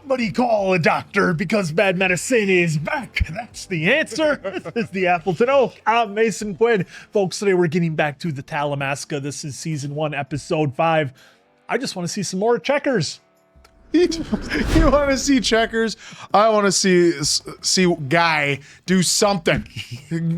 Somebody call a doctor because bad medicine is back. That's the answer. This is the Appleton Oak. I'm Mason Quinn. Folks, today we're getting back to the Talamasca. This is season 1, episode 5. I just want to see some more checkers. You want to see checkers? I want to see Guy do something.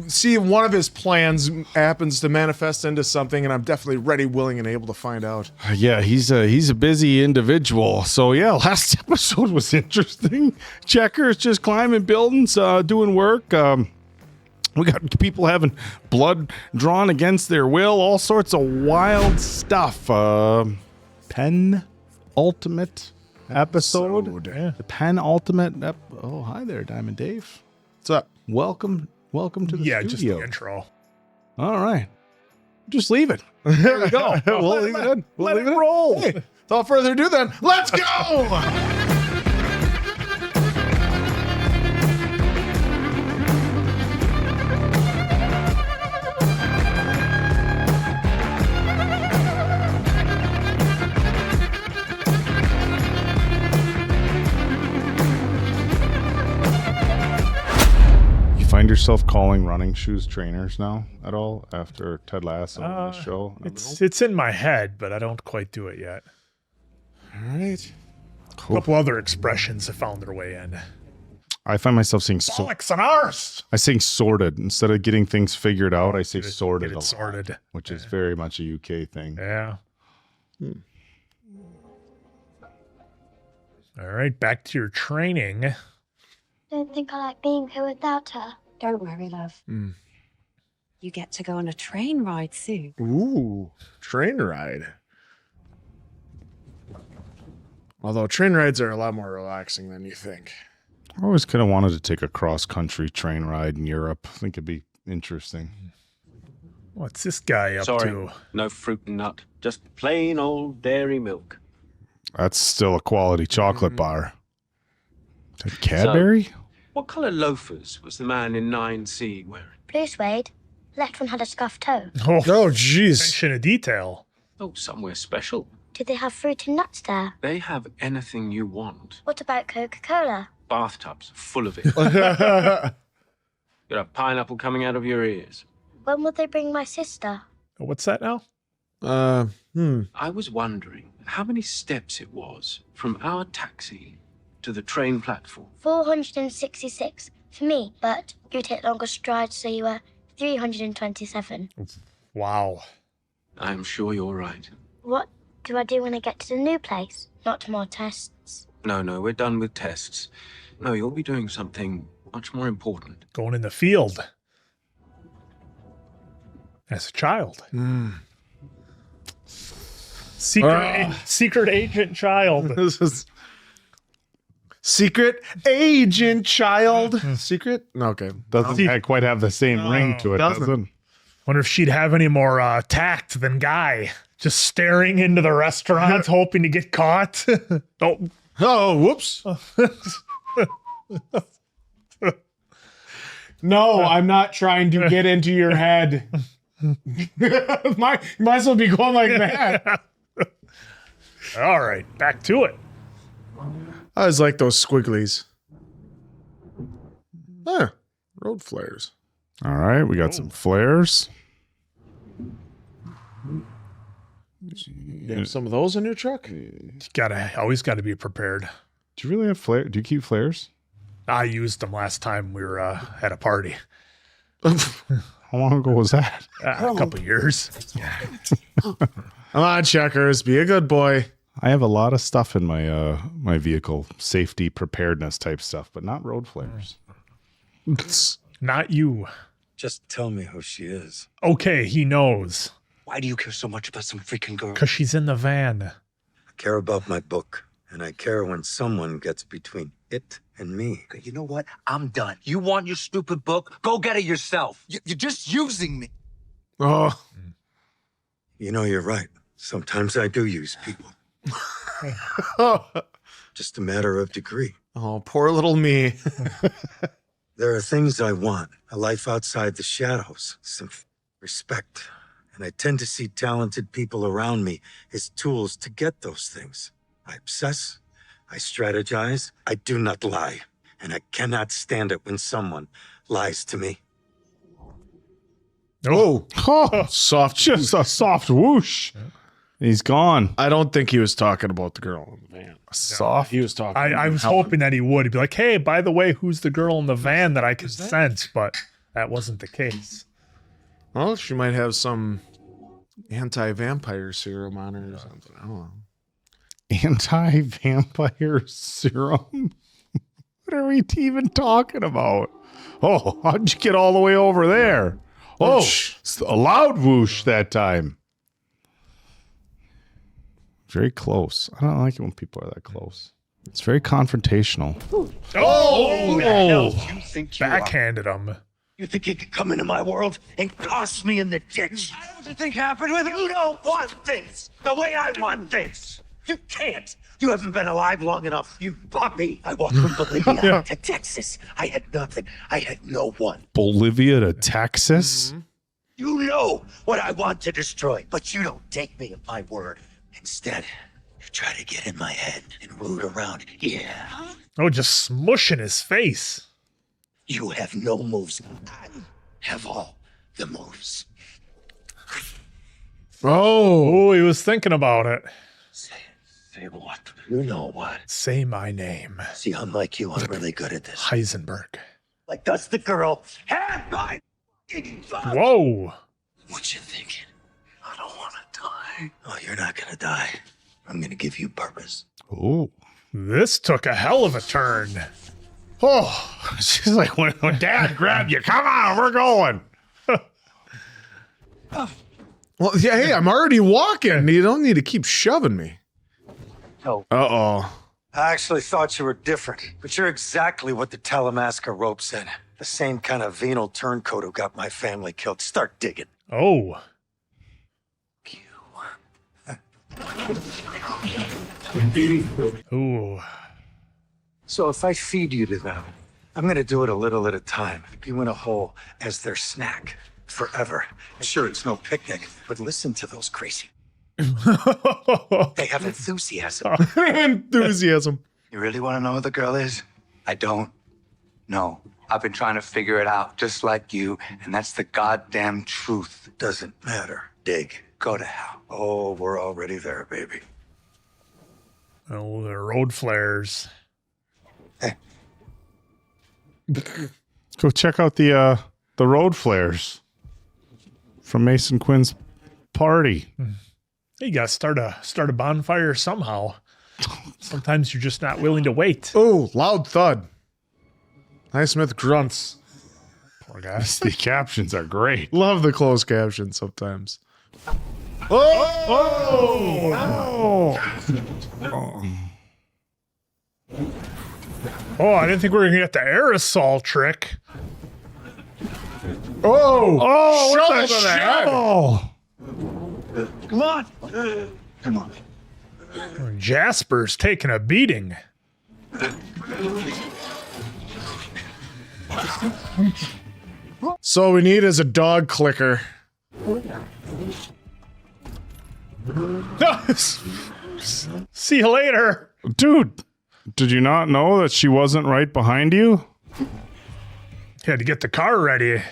See if one of his plans happens to manifest into something, and I'm definitely ready, willing, and able to find out. Yeah, he's a busy individual. So yeah, last episode was interesting. Checkers just climbing buildings, doing work. We got people having blood drawn against their will, all sorts of wild stuff. Pen ultimate episode. Yeah. The penultimate. Oh, hi there, Diamond Dave. What's up? Welcome to the Yeah, just studio. the intro. All right, just leave it. There we go. We'll leave it in. We'll leave it roll. Hey, without further ado, then let's go. Find yourself calling running shoes trainers now at all after Ted Lasso on the show? It's in my head, but I don't quite do it yet. All right. A couple other expressions have found their way in. I find myself saying Bollocks and arse. I say sorted instead of getting things figured out. I say sorted, Get a it lot, sorted. which is very much a UK thing. Yeah. All right, back to your training. Don't think I like being here without her. Don't worry, love. You get to go on a train ride soon. Ooh, train ride. Although train rides are a lot more relaxing than you think. I always kind of wanted to take a cross-country train ride in Europe. I think it'd be interesting. What's this guy up Sorry, to? no fruit and nut. Just plain old dairy milk. That's still a quality chocolate bar. Is that Cadbury? What colour loafers was the man in 9C wearing? Blue suede. Left one had a scuffed toe. Oh, jeez. attention to detail. Oh, somewhere special. Do they have fruit and nuts there? They have anything you want. What about Coca-Cola? Bathtubs full of it. Got a pineapple coming out of your ears. When will they bring my sister? What's that now? I was wondering how many steps it was from our taxi to the train platform. 466 for me, but you take longer strides, so you were 327. Wow. I am sure you're right. What do I do when I get to the new place? Not more tests. No, we're done with tests. No, you'll be doing something much more important. Going in the field. As a child. Secret agent child. This is secret agent child. Secret? No, okay. Doesn't quite have the same ring to it, does it? Wonder if she'd have any more tact than Guy. Just staring into the restaurant, hoping to get caught. Oh, whoops. No, I'm not trying to get into your head. might as well be going like that. All right, back to it. I always like those squigglies. Road flares. All right, we got some flares. You have some of those in your truck? Always gotta be prepared. Do you really have flare? Do you keep flares? I used them last time we were at a party. How long ago was that? A couple years. Come on, Checkers. Be a good boy. I have a lot of stuff in my my vehicle, safety preparedness type stuff, but not road flares. Not you. Just tell me who she is. Okay, he knows. Why do you care so much about some freaking girl? Because she's in the van. I care about my book, and I care when someone gets between it and me. Okay, you know what? I'm done. You want your stupid book? Go get it yourself. You're just using me. Oh, You know, you're right. Sometimes I do use people. Just a matter of degree. oh, poor little me. There are things I want. A life outside the shadows. Some respect. And I tend to see talented people around me as tools to get those things. I obsess, I strategize. I do not lie. And I cannot stand it when someone lies to me. Oh, Soft, just a soft whoosh. He's gone. I don't think he was talking about the girl in the van. Soft. He was talking. I was hoping that he would. He'd be like, hey, by the way, who's the girl in the van that I can sense? But that wasn't the case. Well, she might have some anti-vampire serum on her or something. I don't know. Anti-vampire serum? What are we even talking about? Oh, how'd you get all the way over there? Oh, it's a loud whoosh that time. Very close. I don't like it when people are that close. It's very confrontational. Oh, You think you backhanded him. You think you could come into my world and toss me in the ditch? What do you think happened with it? You don't want things the way I want things. You can't. You haven't been alive long enough. You puppy. I walked from Bolivia to Texas. I had nothing. I had no one. Bolivia to Texas? You know what I want to destroy, but you don't take me at my word. Instead, you try to get in my head and root around. Yeah. Oh, just smushing his face. You have no moves. I have all the moves. Oh, he was thinking about it. Say what? You know what? Say my name. See, unlike you, I'm really good at this. Heisenberg. Like, does the girl have my fucking phone? Whoa. What you thinking? I don't want to die. Oh, you're not gonna die. I'm gonna give you purpose. Oh. This took a hell of a turn. Oh. She's like, when Dad grabbed you, come on, we're going. Well, yeah, hey, I'm already walking. You don't need to keep shoving me. No. Uh-oh. I actually thought you were different, but you're exactly what the Talamasca rope said. The same kind of venal turncoat who got my family killed. Start digging. Oh. Ooh. So if I feed you to them, I'm gonna do it a little at a time. You in a hole as their snack forever. Sure, it's no picnic, but listen to those crazy. They have enthusiasm. Enthusiasm. You really want to know who the girl is? I don't know. I've been trying to figure it out, just like you, and that's the goddamn truth. Doesn't matter. Dig. Go to hell. Oh, we're already there, baby. Oh, the road flares. Go check out the road flares from Mason Quinn's party. You gotta start a bonfire somehow. Sometimes you're just not willing to wait. Oh, loud thud. Highsmith grunts. Poor guy. The captions are great. Love the closed captions sometimes. Oh, I didn't think we were gonna get the aerosol trick. Oh, what shovel to the head. Come on. Come on. Jasper's taking a beating. So we need is a dog clicker. See you later. Dude, did you not know that she wasn't right behind you? Had to get the car ready.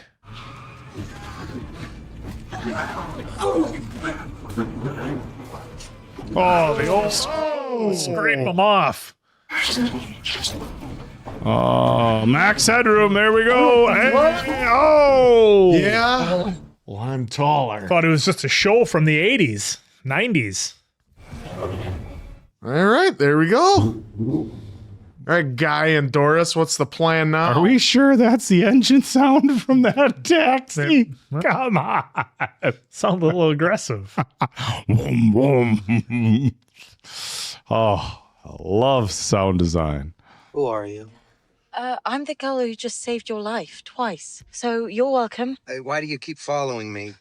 Oh, the old scrape them off. Oh, max headroom. There we go. Hey, oh. Yeah. Well, I'm taller. Thought it was just a show from the 80s, 90s. All right, there we go. All right, Guy and Doris, what's the plan now? Are we sure that's the engine sound from that taxi? Come on. Sounds a little aggressive. Vroom, vroom. Oh, I love sound design. Who are you? I'm the girl who just saved your life twice. So you're welcome. Hey, why do you keep following me?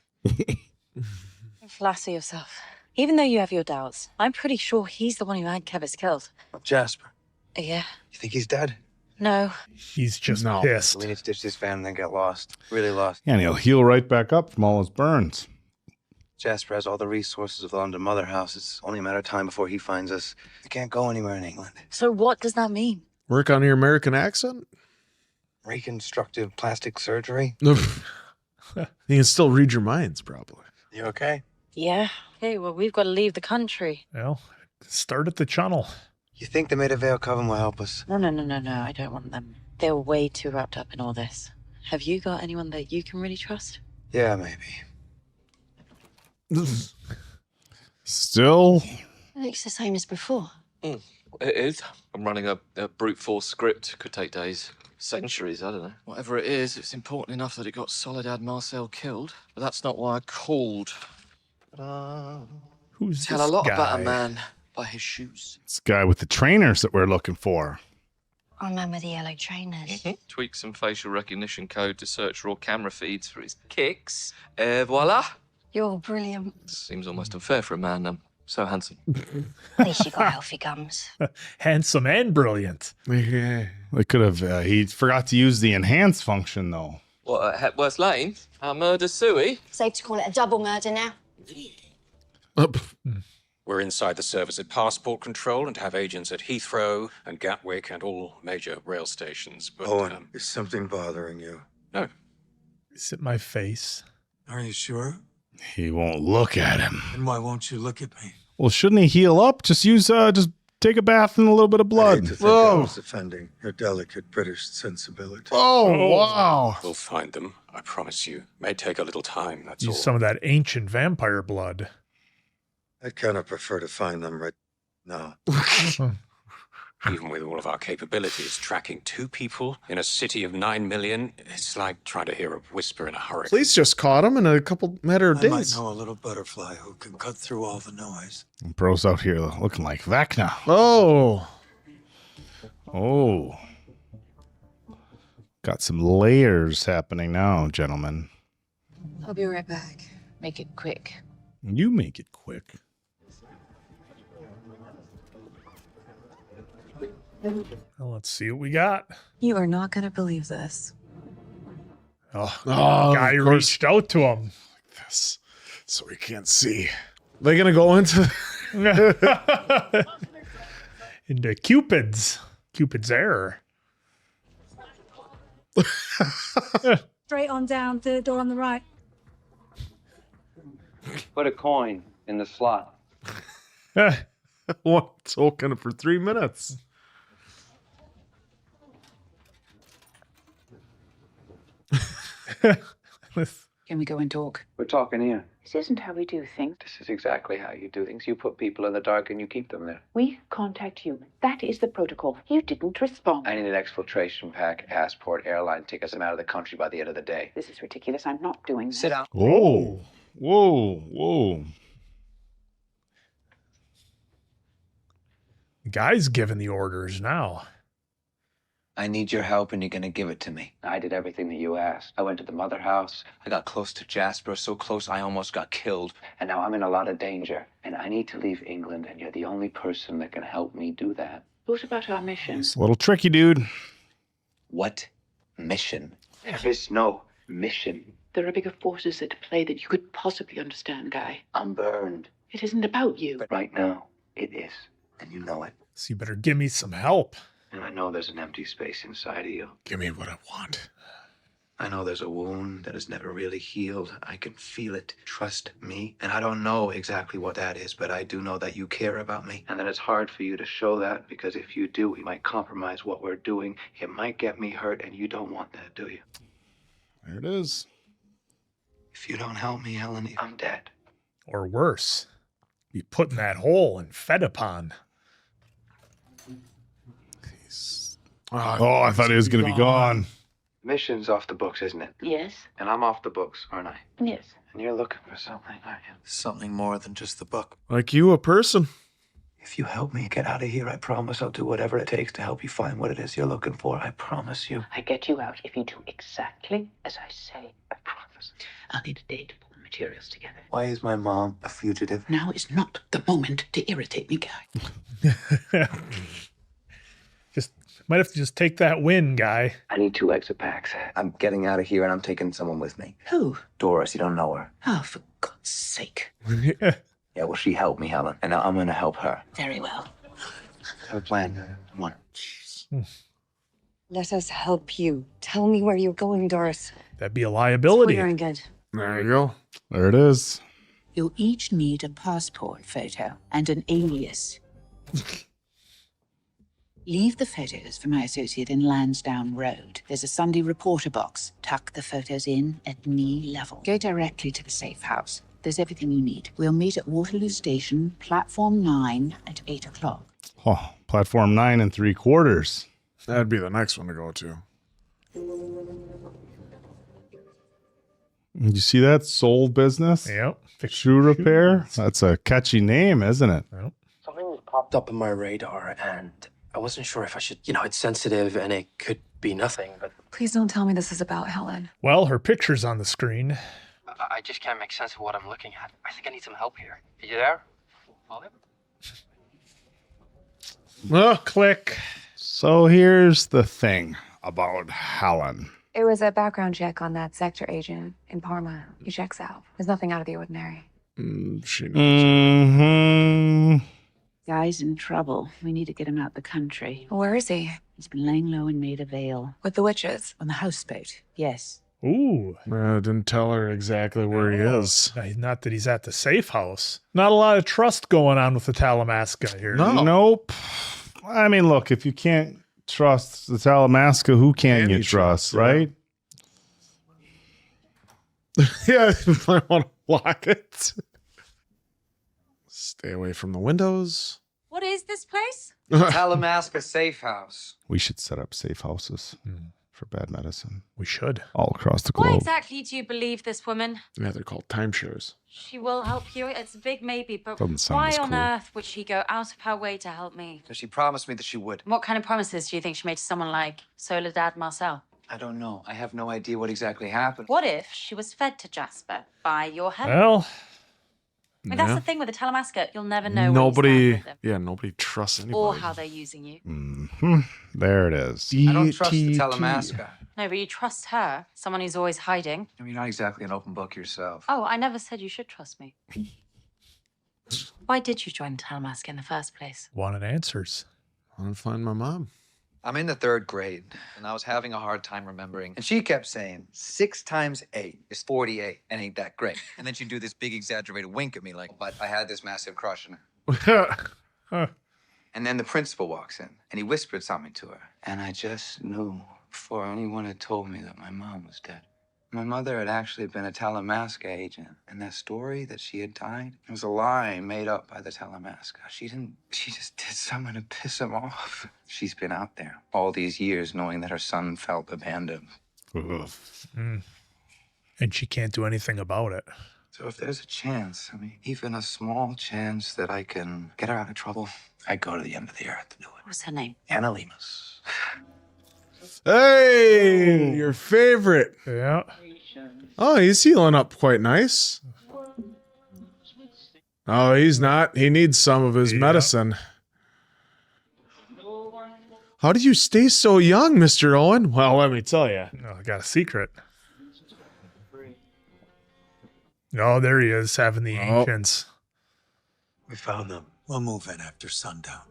Flatter yourself. Even though you have your doubts, I'm pretty sure he's the one who had Kevis killed. Jasper. Yeah. You think he's dead? No. He's just No. pissed. We need to ditch this van and then get lost. Really lost. Yeah, and he'll heal right back up from all his burns. Jasper has all the resources of the London Mother House. It's only a matter of time before he finds us. We can't go anywhere in England. So what does that mean? Work on your American accent? Reconstructive plastic surgery? You can still read your minds, probably. You okay? Yeah. Hey, well, we've got to leave the country. Well, start at the channel. You think the Maid of Vale Coven will help us? No. I don't want them. They're way too wrapped up in all this. Have you got anyone that you can really trust? Yeah, maybe. Still, It looks the same as before. It is. I'm running a brute force script. Could take days, centuries, I don't know. Whatever it is, it's important enough that it got Soledad Marcel killed. But that's not why I called. Who's Tell this a lot guy? about a man by his shoes. this guy with the trainers that we're looking for. I remember the yellow trainers. Tweak some facial recognition code to search raw camera feeds for his kicks. Voila. You're brilliant. Seems almost unfair for a man so handsome. At least you got healthy gums. Handsome and brilliant. Yeah. They could have. He forgot to use the enhance function though. What, at Hepworth Lane? Our murder suey? Safe to call it a double murder now. We're inside the service at passport control and have agents at Heathrow and Gatwick and all major rail stations. But Owen, is something bothering you? no, Is it my face? Are you sure? He won't look at him. And why won't you look at me? Well, shouldn't he heal up? Just use, just take a bath in a little bit of I blood. hate to think I was offending your delicate British sensibility. Oh, wow. we'll find them. I promise you. May take a little time. That's Use all. some of that ancient vampire blood. I'd kind of prefer to find them right now. Even with all of our capabilities, tracking 2 people in a city of 9 million, it's like trying to hear a whisper in a hurricane. Police just caught him in a couple matter of I might days. know a little butterfly who can cut through all the noise. Bro's out here looking like Vecna. Oh. Oh. Got some layers happening now, gentlemen. I'll be right back. Make it quick. You make it quick. Well, let's see what we got. You are not going to believe this. Oh, Oh, guy of course. reached out to him. This, so we can't see. They gonna go into Into Cupid's error. Straight on down, third door on the right. Put a coin in the slot. what's open for 3 minutes? Can we go and talk? We're talking here. This isn't how we do things. This is exactly how you do things. You put people in the dark and you keep them there. We contact you. That is the protocol. You didn't respond. I need an exfiltration pack, passport, airline tickets. I'm out of the country by the end of the day. This is ridiculous. I'm not doing this. Sit down. Whoa. Whoa. Guy's giving the orders now. I need your help and you're going to give it to me. I did everything that you asked. I went to the mother house. I got close to Jasper, so close I almost got killed. And now I'm in a lot of danger. And I need to leave England, and you're the only person that can help me do that. What about our mission? It's a little tricky, dude. What mission? There is no mission. There are bigger forces at play that you could possibly understand, Guy. I'm burned. It isn't about you. But right now, it is. And you know it. So you better give me some help. And I know there's an empty space inside of you. Give me what I want. I know there's a wound that has never really healed. I can feel it. Trust me. And I don't know exactly what that is, but I do know that you care about me. And that it's hard for you to show that, because if you do, it might compromise what we're doing. It might get me hurt, and you don't want that, do you? There it is. If you don't help me, Helen, I'm dead. Or worse, be put in that hole and fed upon. Oh, I thought he was going to be gone. Mission's off the books, isn't it? Yes. And I'm off the books, aren't I? Yes. And you're looking for something, aren't you? Something more than just the book. Like you, a person. If you help me get out of here, I promise I'll do whatever it takes to help you find what it is you're looking for. I promise you. I get you out if you do exactly as I say. I promise. I'll need a day to pull the materials together. Why is my mom a fugitive? Now is not the moment to irritate me, Guy. Just Might have to just take that win, Guy. I need 2 extra packs. I'm getting out of here and I'm taking someone with me. Who? Doris, you don't know her. Oh, for God's sake. Yeah, well, she helped me, Helen, and now I'm gonna help her. Very well. Have a plan. Come on. Let us help you. Tell me where you're going, Doris. That'd be a liability. Very good. There you go. There it is. You'll each need a passport photo and an alias. Leave the photos for my associate in Lansdowne Road. There's a Sunday reporter box. Tuck the photos in at knee level. Go directly to the safe house. There's everything you need. We'll meet at Waterloo Station, platform 9 at 8 o'clock. Oh, platform 9 3/4. That'd be the next one to go to. You see that soul business? Yep. Shoe repair? That's a catchy name, isn't it? Yep. Something popped up on my radar, and I wasn't sure if I should, it's sensitive and it could be nothing, but Please don't tell me this is about Helen. Well, her picture's on the screen. I just can't make sense of what I'm looking at. I think I need some help here. Are you there? Click. So here's the thing about Helen. It was a background check on that sector agent in Parma. He checks out. There's nothing out of the ordinary. She Mm-hmm. Guy's in trouble. We need to get him out the country. Where is he? He's been laying low in Maida Vale. With the witches? On the houseboat, yes. Ooh. didn't tell her exactly where he is. Not that he's at the safe house. Not a lot of trust going on with the Talamasca here. No. Nope. I mean, look, if you can't trust the Talamasca, who can you trust, right? Yeah, you might want to block it. Stay away from the windows. What is this place? Talamasca Safe House. We should set up safe houses for bad medicine. We should. All across the Why globe. exactly do you believe this woman? Yeah, they're called timeshares. She will help you. It's a big maybe, but Doesn't sound why as on cool. earth would she go out of her way to help me? Because she promised me that she would. What kind of promises do you think she made to someone like Soledad Marcel? I don't know. I have no idea what exactly happened. What if she was fed to Jasper by your help? Well, I mean, that's yeah. the thing with the Talamasca. You'll never know where you stand with them, nobody trusts anybody. or how they're using you. Mhm. There it is. I don't trust the Talamasca. No, but you trust her, someone who's always hiding. I mean, you're not exactly an open book yourself. Oh, I never said you should trust me. Why did you join Talamasca in the first place? wanted answers. I want to find my mom. I'm in the 3rd grade, and I was having a hard time remembering. And she kept saying, 6 times 8 is 48, and ain't that great? And then she'd do this big exaggerated wink at me like, but I had this massive crush on her. And then the principal walks in, and he whispered something to her. And I just knew before anyone had told me that my mom was dead. My mother had actually been a Talamasca agent, and that story that she had died, it was a lie made up by the Talamasca. She just did something to piss him off. She's been out there all these years knowing that her son felt abandoned. And she can't do anything about it. So if there's a chance, I mean, even a small chance that I can get her out of trouble, I'd go to the end of the earth to do it. What's her name? Anna Lemus. Hey, your favorite. Yeah. Oh, he's healing up quite nice. Oh, he's not. He needs some of his medicine. How did you stay so young, Mr. Owen? Well, let me tell you. Oh, I got a secret. Oh, there he is, having the ancients. We found them. We'll move in after sundown.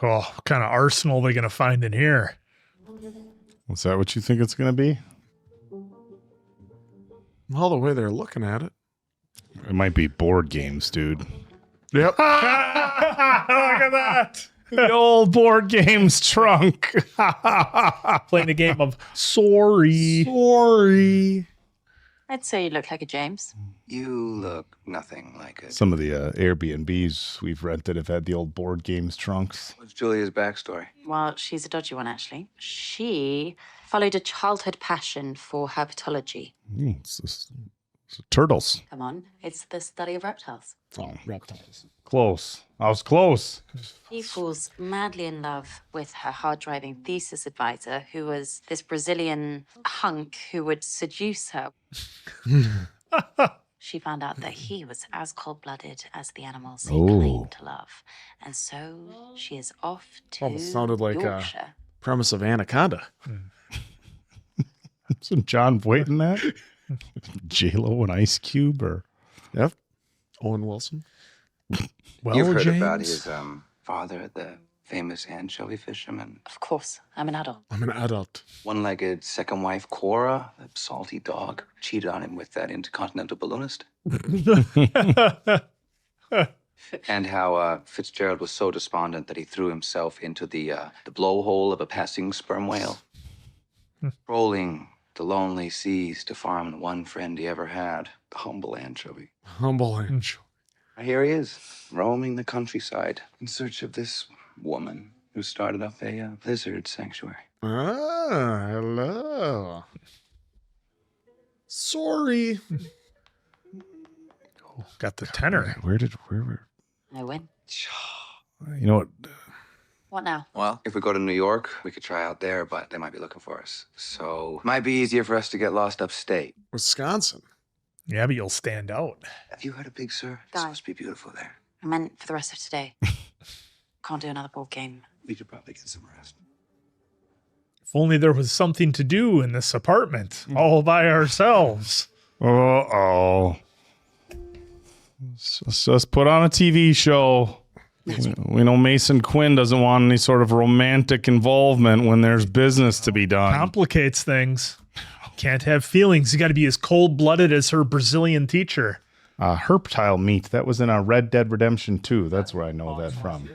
Oh, what kind of arsenal are they going to find in here? Is that what you think it's going to be? Well, the way they're looking at it. It might be board games, dude. Yep. Look at that. The old board games trunk. Playing a game of sorry. Sorry. I'd say you look like a James. You look nothing like it. Some of the Airbnbs we've rented have had the old board games trunks. What's Julia's backstory? Well, she's a dodgy one, actually. She followed a childhood passion for herpetology. It's turtles. Come on, it's the study of reptiles. Oh, reptiles. Close. I was close. She falls madly in love with her hard-driving thesis advisor, who was this Brazilian hunk who would seduce her. she found out that he was as cold-blooded as the animals he Oh. claimed to love. And so she is off to Almost sounded like a Yorkshire. premise of Anaconda. Isn't John Voight in that? J-Lo and Ice Cube, or Yep. Owen Wilson. Well, You've heard James, about his father, the famous anchovy fisherman. Of course, I'm an adult. I'm an adult. One-legged second wife, Cora, the salty dog, cheated on him with that intercontinental balloonist. And how Fitzgerald was so despondent that he threw himself into the blowhole of a passing sperm whale. Rolling the lonely seas to farm the one friend he ever had, the humble anchovy. Humble angel. Here he is, roaming the countryside in search of this woman who started up a lizard sanctuary. Ah, hello. Sorry. got the tenor. where? I win. You know what? What now? Well, if we go to New York, we could try out there, but they might be looking for us. So, might be easier for us to get lost upstate. Wisconsin. Yeah, but you'll stand out. Have you heard of Big Sur? It's Guy. supposed to be beautiful there. I meant for the rest of today. Can't do another board game. We should probably get some rest. If only there was something to do in this apartment all by ourselves. Uh-oh. Let's just put on a TV show. We know Mason Quinn doesn't want any sort of romantic involvement when there's business to be done. Complicates things. Can't have feelings. You got to be as cold-blooded as her Brazilian teacher. Herptile meat. That was in Red Dead Redemption 2. That's where I know that from.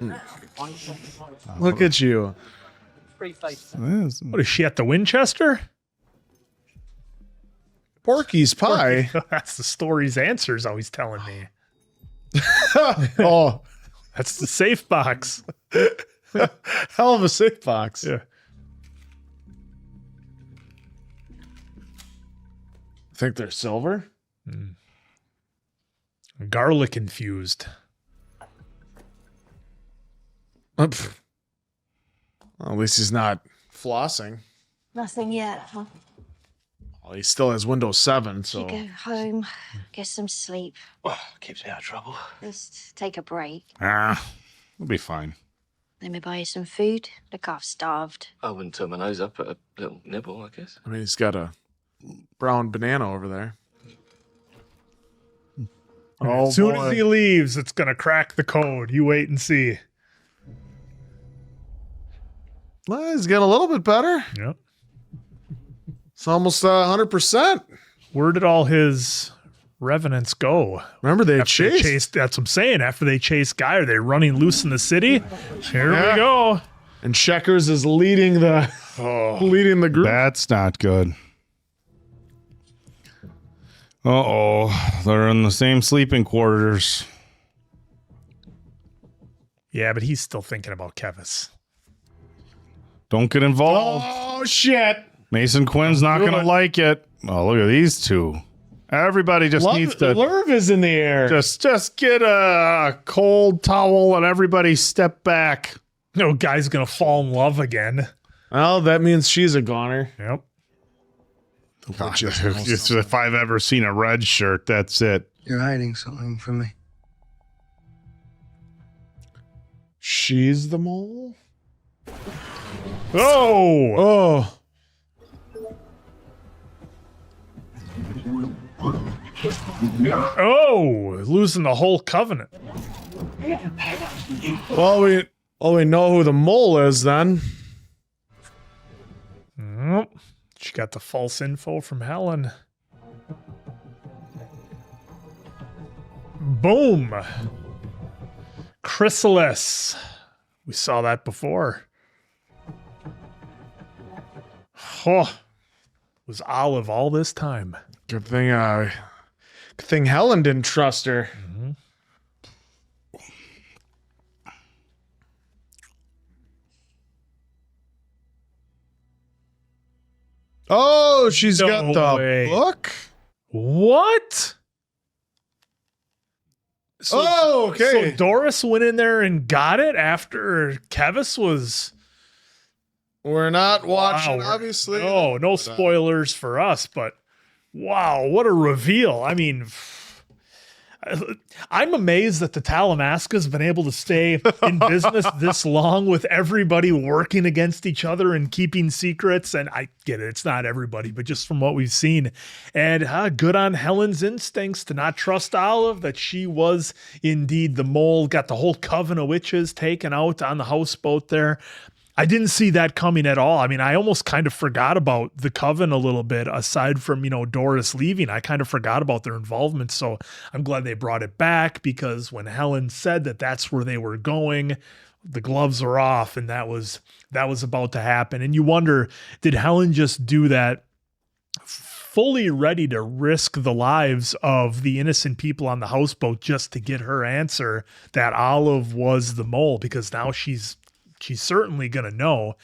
Look at you. What is she at the Winchester? Porky's pie. That's the story's answer's always telling me. Oh, That's the safe box. hell of a safe box. Yeah. Think they're silver? Garlic infused. Well, at least he's not flossing. Nothing yet, huh? Well, he still has Windows 7, You so. go home, get some sleep, Well, keeps me out of trouble. just take a break. We'll be fine. Let me buy you some food. Look, I've starved. I wouldn't turn my nose up at a little nibble, I guess. I mean, he's got a brown banana over there. Oh, As soon boy. as he leaves, it's going to crack the code. You wait and see. Well, he's getting a little bit better. Yep. It's almost 100%. Where did all his revenants go? Remember, they After they chased. That's what I'm saying. After they chase Guy, are they running loose in the city? Here we go. And Checkers is leading the group. That's not good. Uh-oh. They're in the same sleeping quarters. Yeah, but he's still thinking about Kevis. Don't get involved. Oh, shit. Mason Quinn's not going to like it. Oh, look at these two. Everybody just needs to Lerv is in the air. just get a cold towel and everybody step back. No, Guy's going to fall in love again. Well, that means she's a goner. Yep. Gosh, if I've ever seen a red shirt, that's it. You're hiding something from me. She's the mole? Oh! Oh. Oh! Losing the whole covenant. Well, we know who the mole is then. Yep. She got the false info from Helen. Boom! Chrysalis. We saw that before. Oh, it was Olive all this time. Good thing Helen didn't trust her. Oh, she's No got the way. book? What? Oh, okay. So Doris went in there and got it after Kevis was. We're not watching, Wow, obviously. No spoilers for us, but wow, what a reveal. I mean, I'm amazed that the Talamasca's been able to stay in business this long with everybody working against each other and keeping secrets. And I get it, it's not everybody, but just from what we've seen. And good on Helen's instincts to not trust Olive, that she was indeed the mole, got the whole coven of witches taken out on the houseboat there. I didn't see that coming at all. I mean, I almost kind of forgot about the coven a little bit, aside from, Doris leaving. I kind of forgot about their involvement. So I'm glad they brought it back, because when Helen said that that's where they were going, the gloves are off, and that was about to happen. And you wonder, did Helen just do that fully ready to risk the lives of the innocent people on the houseboat just to get her answer that Olive was the mole? Because now she's certainly going to know.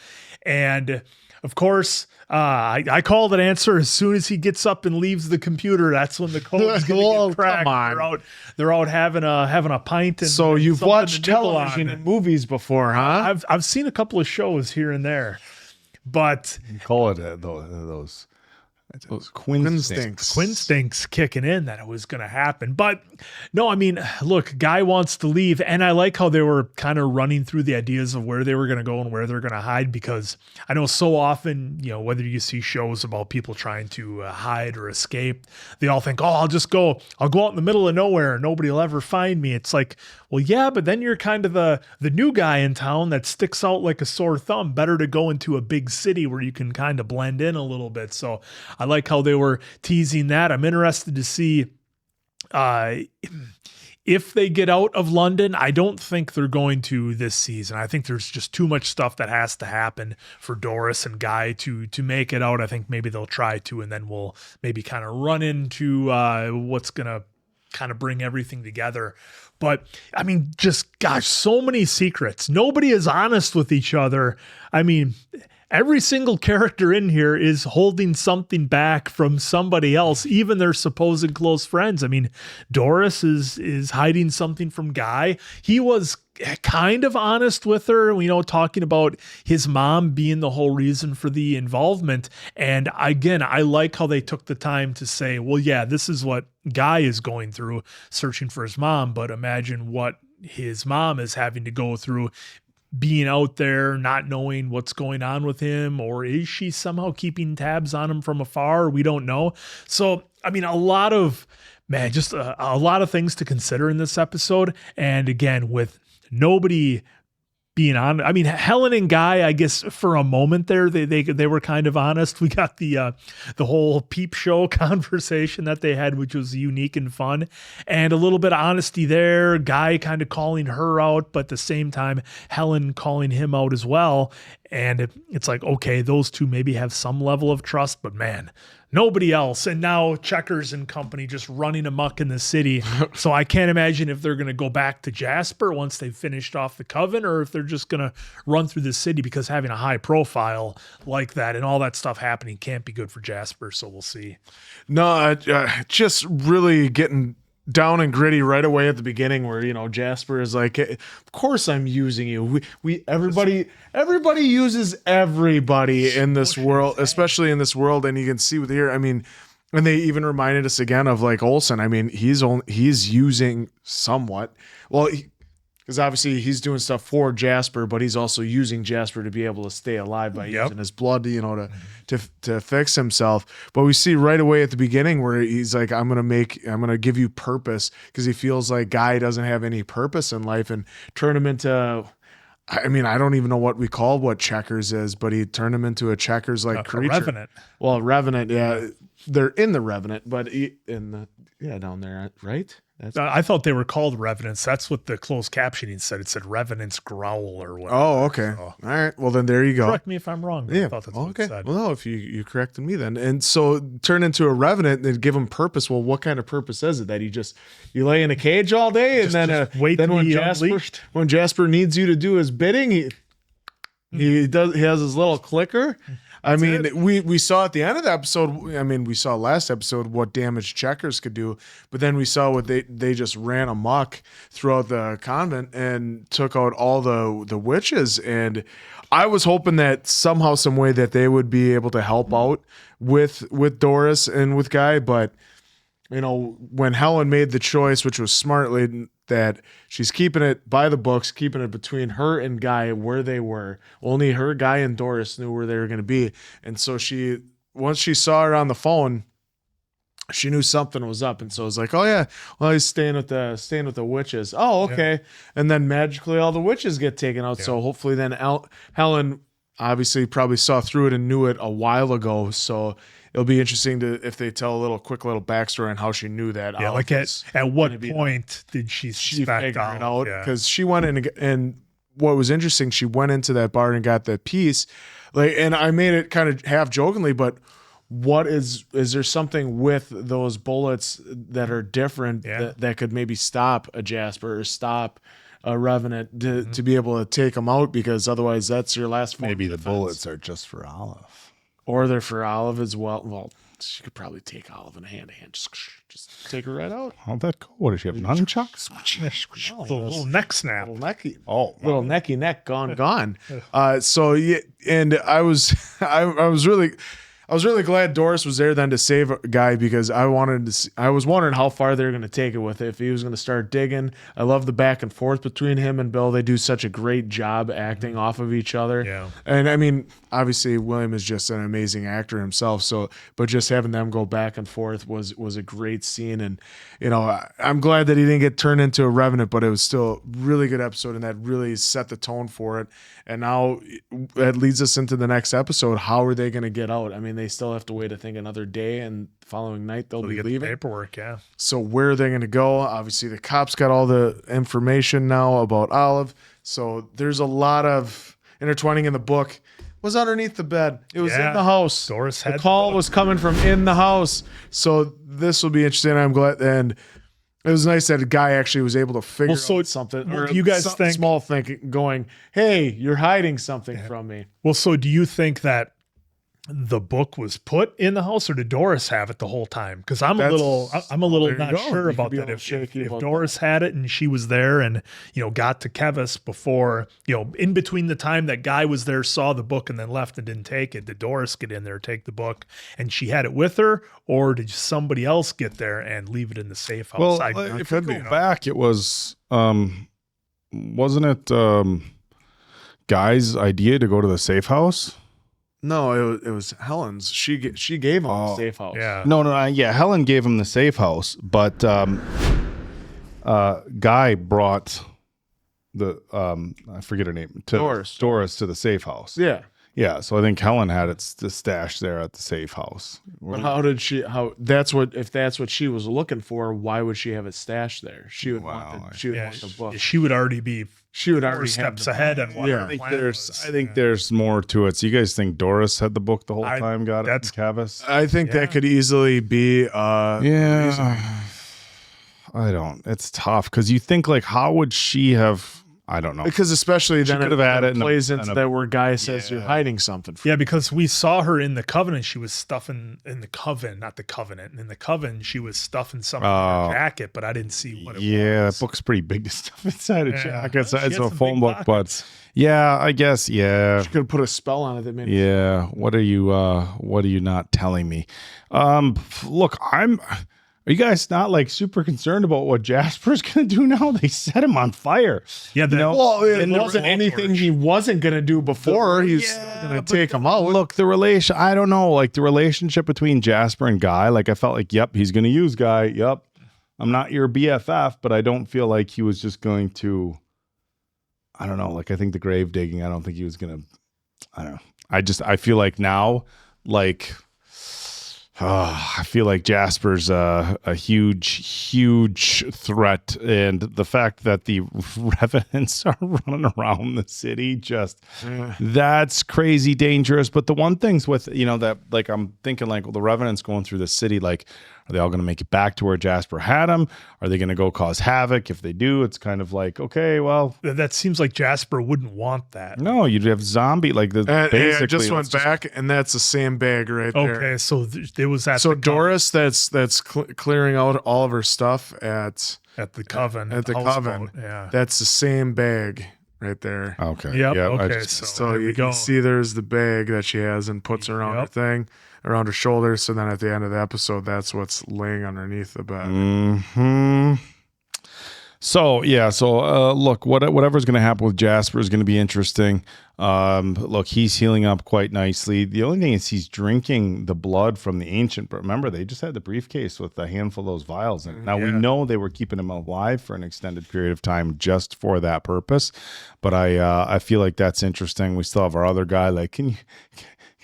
And of course, I call that answer as soon as he gets up and leaves the computer. That's when the code's going to get cracked. Come on. They're out having a pint. And, So you've something watched to nibble television on. and movies before, huh? I've seen a couple of shows here and there, but You call it those Quinstinks kicking in that it was going to happen. But no, I mean, look, Guy wants to leave, and I like how they were kind of running through the ideas of where they were going to go and where they're going to hide, because I know so often, whether you see shows about people trying to hide or escape, they all think, oh, I'll go out in the middle of nowhere and nobody will ever find me. It's like, well, yeah, but then you're kind of the new guy in town that sticks out like a sore thumb. Better to go into a big city where you can kind of blend in a little bit. So I like how they were teasing that. I'm interested to see if they get out of London. I don't think they're going to this season. I think there's just too much stuff that has to happen for Doris and Guy to make it out. I think maybe they'll try to, and then we'll maybe kind of run into what's going to kind of bring everything together. But I mean, just gosh, so many secrets. Nobody is honest with each other. I mean, every single character in here is holding something back from somebody else, even their supposed close friends. I mean, Doris is hiding something from Guy. He was kind of honest with her, talking about his mom being the whole reason for the involvement. And again, I like how they took the time to say, well, yeah, this is what Guy is going through, searching for his mom, but imagine what his mom is having to go through, being out there, not knowing what's going on with him, or is she somehow keeping tabs on him from afar? We don't know. So, I mean, a lot of things to consider in this episode. And again, with nobody being on, I mean, Helen and Guy, I guess for a moment there, they were kind of honest. We got the whole peep show conversation that they had, which was unique and fun, and a little bit of honesty there. Guy kind of calling her out, but at the same time, Helen calling him out as well. And it's like, okay, those two maybe have some level of trust, but man, nobody else. And now Checkers and company just running amok in the city. So I can't imagine if they're going to go back to Jasper once they've finished off the coven, or if they're just going to run through the city, because having a high profile like that and all that stuff happening can't be good for Jasper. So we'll see. No, just really getting down and gritty right away at the beginning, where Jasper is like, of course I'm using you. Everybody uses everybody in this world, especially in this world. And you can see with here, I mean, and they even reminded us again of like Olsen. I mean, he's using somewhat. Well, because obviously he's doing stuff for Jasper, but he's also using Jasper to be able to stay alive by using his blood, to fix himself. But we see right away at the beginning where he's like, I'm gonna give you purpose, because he feels like Guy doesn't have any purpose in life, and turn him into, I mean, I don't even know what Checkers is, but he turned him into a Checkers like creature. A Revenant. Well, Revenant, yeah. They're in the Revenant, but down there, right? I thought they were called Revenants. That's what the closed captioning said. It said Revenant's Growl or whatever. Oh, okay. So, all right. Well, then there you go. correct me if I'm wrong. Yeah. I thought that's what it said. Well, no, if you corrected me then. And so turn into a Revenant and give him purpose. Well, what kind of purpose is it? That you lay in a cage all day, and then when Jasper needs you to do his bidding, he has his little clicker. I mean, we saw at the end of the episode, I mean, we saw last episode what damage Checkers could do, but then we saw what they just ran amok throughout the convent and took out all the witches. And I was hoping that somehow, some way that they would be able to help out with Doris and with Guy, but when Helen made the choice, which was smartly, that she's keeping it by the books, keeping it between her and Guy where they were. Only her, Guy, and Doris knew where they were going to be. And so once she saw her on the phone, she knew something was up. And so it was like, oh yeah, well, he's staying with the witches. Oh, okay. Yeah. And then magically all the witches get taken out. Yeah. So hopefully then Helen obviously probably saw through it and knew it a while ago. So it'll be interesting if they tell a quick little backstory on how she knew that. Yeah, like at what point did she figure it out? Because she went in and what was interesting, she went into that bar and got that piece. And I made it kind of half jokingly, but is there something with those bullets that are different that could maybe stop a Jasper or stop a Revenant to be able to take them out? Because otherwise that's your last form. Maybe the bullets are just for Olive. Or they're for Olive as well. Well, she could probably take Olive in hand to hand. Just take her right out. How'd that go? What does she have? Nunchucks? Little neck snap. Little necky. Oh, little necky neck gone. So yeah, and I was really glad Doris was there then to save a Guy, because I was wondering how far they were going to take it with it, if he was going to start digging. I love the back and forth between him and Bill. They do such a great job acting off of each other. Yeah. And I mean, obviously William is just an amazing actor himself. So, but just having them go back and forth was a great scene. And, I'm glad that he didn't get turned into a Revenant, but it was still a really good episode, and that really set the tone for it. And now that leads us into the next episode. How are they going to get out? I mean, they still have to wait, I think, another day, and the following night they'll be leaving. The paperwork, yeah. So where are they going to go? Obviously, the cops got all the information now about Olive. So there's a lot of intertwining in the book. It was underneath the bed. It was in the house. Doris had the call was coming from in the house. So this will be interesting. I'm glad. And it was nice that a Guy actually was able to figure out something. Or you guys think small thinking going, hey, you're hiding something from me. Well, so do you think that the book was put in the house, or did Doris have it the whole time? Because I'm a little not sure about that. If Doris had it and she was there and got to Kevis before, in between the time that Guy was there, saw the book and then left and didn't take it, did Doris get in there, take the book, and she had it with her, or did somebody else get there and leave it in the safe house? Well, if we go back, it was wasn't it Guy's idea to go to the safe house? No, it was Helen's. She gave him the safe house. Yeah. No, Helen gave him the safe house, but Guy brought the I forget her name, Doris to the safe house. Yeah. Yeah, so I think Helen had it stashed there at the safe house. But if that's what she was looking for, why would she have it stashed there? She would want the book. She would already be steps ahead on what her plan was. I think there's more to it. So you guys think Doris had the book the whole time, got it from Kevis? I think that could easily be I don't. It's tough because you think how would she have? I don't know. Because especially then it plays into that where Guy says you're hiding something from me. Because we saw her in the Covenant. She was stuffing in the Coven, not the Covenant. In the Coven, she was stuffing something in her jacket, but I didn't see what it was. Yeah, that book's pretty big to stuff inside a jacket. It's a phone book, but I guess, She could have put a spell on it that made What are you not telling me? Look, are you guys not super concerned about what Jasper's going to do now? They set him on fire. Yeah, it wasn't anything he wasn't going to do before. He's going to take him out. Look, I don't know, the relationship between Jasper and Guy, I felt yep, he's going to use Guy. Yep, I'm not your BFF, but I don't feel like he was just going to, I don't know, I think the grave digging, I don't think he was going to, I don't know. I feel like now, I feel like Jasper's a huge threat, and the fact that the Revenants are running around the city, that's crazy dangerous. But the one thing's with, that I'm thinking the Revenants going through the city, are they all going to make it back to where Jasper had them? Are they going to go cause havoc? If they do, it's kind of okay, well, that seems like Jasper wouldn't want that. No, you'd have zombie basically. I just went back, and that's the same bag right there. Okay, so it was at so Doris that's clearing out all of her stuff at the Coven. At the Coven. Yeah, that's the same bag right there. Okay. Yep. Yeah, Okay. just- So there we you go. can see there's the bag that she has and puts around her thing, around her shoulder. So then at the end of the episode, that's what's laying underneath the bed. Hmm. So yeah, look, whatever's going to happen with Jasper is going to be interesting. Look, he's healing up quite nicely. The only thing is he's drinking the blood from the ancient. But remember, they just had the briefcase with a handful of those vials in it. Now we know they were keeping him alive for an extended period of time just for that purpose. But I feel like that's interesting. We still have our other guy. Like, can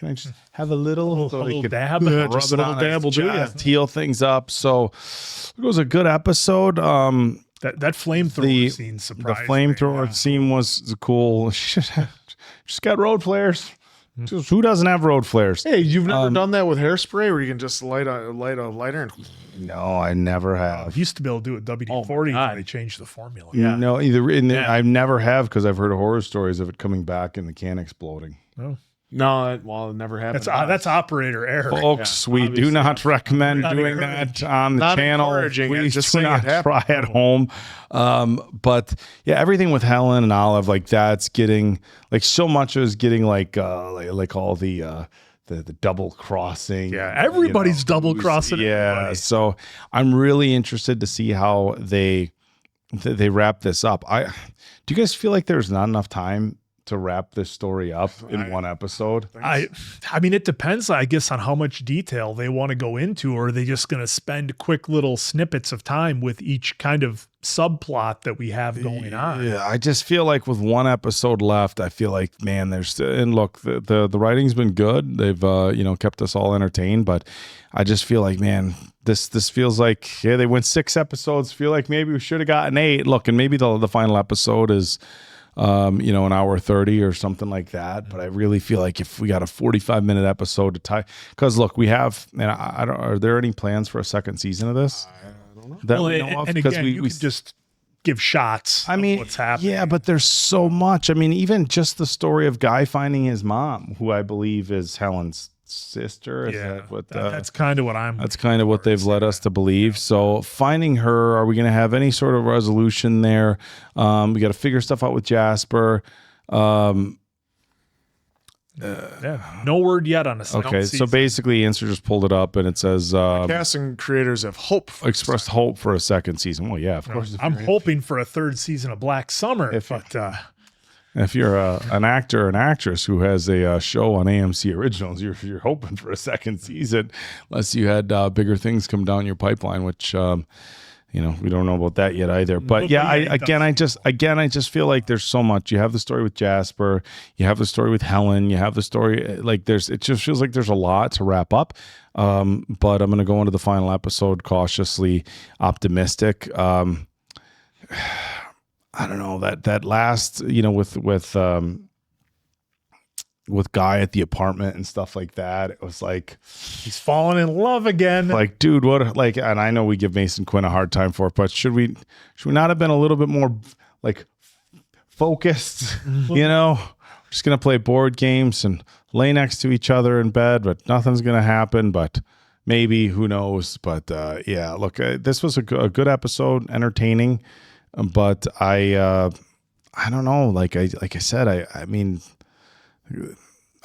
I just have a little dab? Yeah, Rub just it a on little dab will his do chest. heal things up. So it was a good episode. That flamethrower scene The surprised flamethrower scene was cool. Just got road flares. Just, who doesn't have road flares? Hey, you've never done that with hairspray where you can just light a lighter and No, I never have. Used to be able to do it WD-40 and they changed the formula. No, I never have because I've heard horror stories of it coming back and the can exploding. Oh. No, it never happened. That's operator error. Folks, we do not recommend doing that on the Not channel. encouraging it, Please just do saying not it happened. try at home. But yeah, everything with Helen and Olive, like that's getting like so much is getting like all the double crossing. Yeah, everybody's double crossing. Yeah, everybody. so I'm really interested to see how they wrap this up. Do you guys feel like there's not enough time to wrap this story up in one episode? I mean, it depends, I guess, on how much detail they want to go into, or are they just going to spend quick little snippets of time with each kind of subplot that we have going on? Yeah, I just feel like with one episode left, I feel like, man, and look, the writing's been good. They've kept us all entertained, but I just feel like, man, this feels like, they went 6 episodes. Feel like maybe we should have gotten 8. Look, and maybe the final episode is an hour 30 or something like that. But I really feel like if we got a 45-minute episode to tie, because look, we have, and I don't, are there any plans for a second season of this? I don't know. That Well, we know of? and Because again, you could just give shots of what's happening. yeah, but there's so much. I mean, even just the story of Guy finding his mom, who I believe is Helen's sister. Is that what, that's kind of what I'm. That's kind of what they've led us to believe. So finding her, are we going to have any sort of resolution there? We got to figure stuff out with Jasper. No word yet on a second Okay, season. so basically, Answer just pulled it up and it says casting creators have hope. Expressed hope for a second season. Well, yeah, of course. I'm hoping for a 3rd season of Black Summer, If you're an actor or an actress who has a show on AMC Originals, you're hoping for a second season, unless you had bigger things come down your pipeline, which we don't know about that yet either. But yeah, I just feel like there's so much. You have the story with Jasper, you have the story with Helen, you have the story it just feels like there's a lot to wrap up. But I'm going to go into the final episode cautiously optimistic. I don't know that last, with Guy at the apartment and stuff like that. It was like he's falling in love again. Like, dude, and I know we give Mason Quinn a hard time for it, but should we not have been a little bit more like focused? Just gonna play board games and lay next to each other in bed, but nothing's gonna happen. But maybe, who knows? But yeah, look, this was a good episode, entertaining. But I don't know. Like I said, I mean,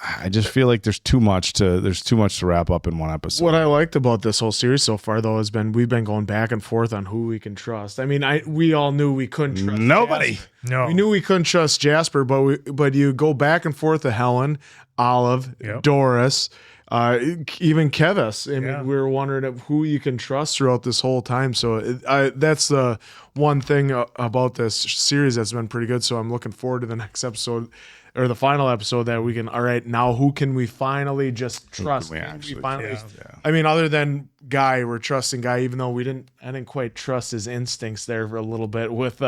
I just feel like there's too much to wrap up in one episode. What I liked about this whole series so far, though, has been we've been going back and forth on who we can trust. I mean, we all knew we couldn't trust nobody. Jasper. No, we knew we couldn't trust Jasper, but you go back and forth to Helen, Olive, Doris. Even Kevis. I mean, we were wondering who you can trust throughout this whole time. So that's the one thing about this series that's been pretty good. So I'm looking forward to the next episode or the final episode that we can. All right, now who can we finally just trust? I mean, other than Guy, we're trusting Guy, even though I didn't quite trust his instincts there for a little bit with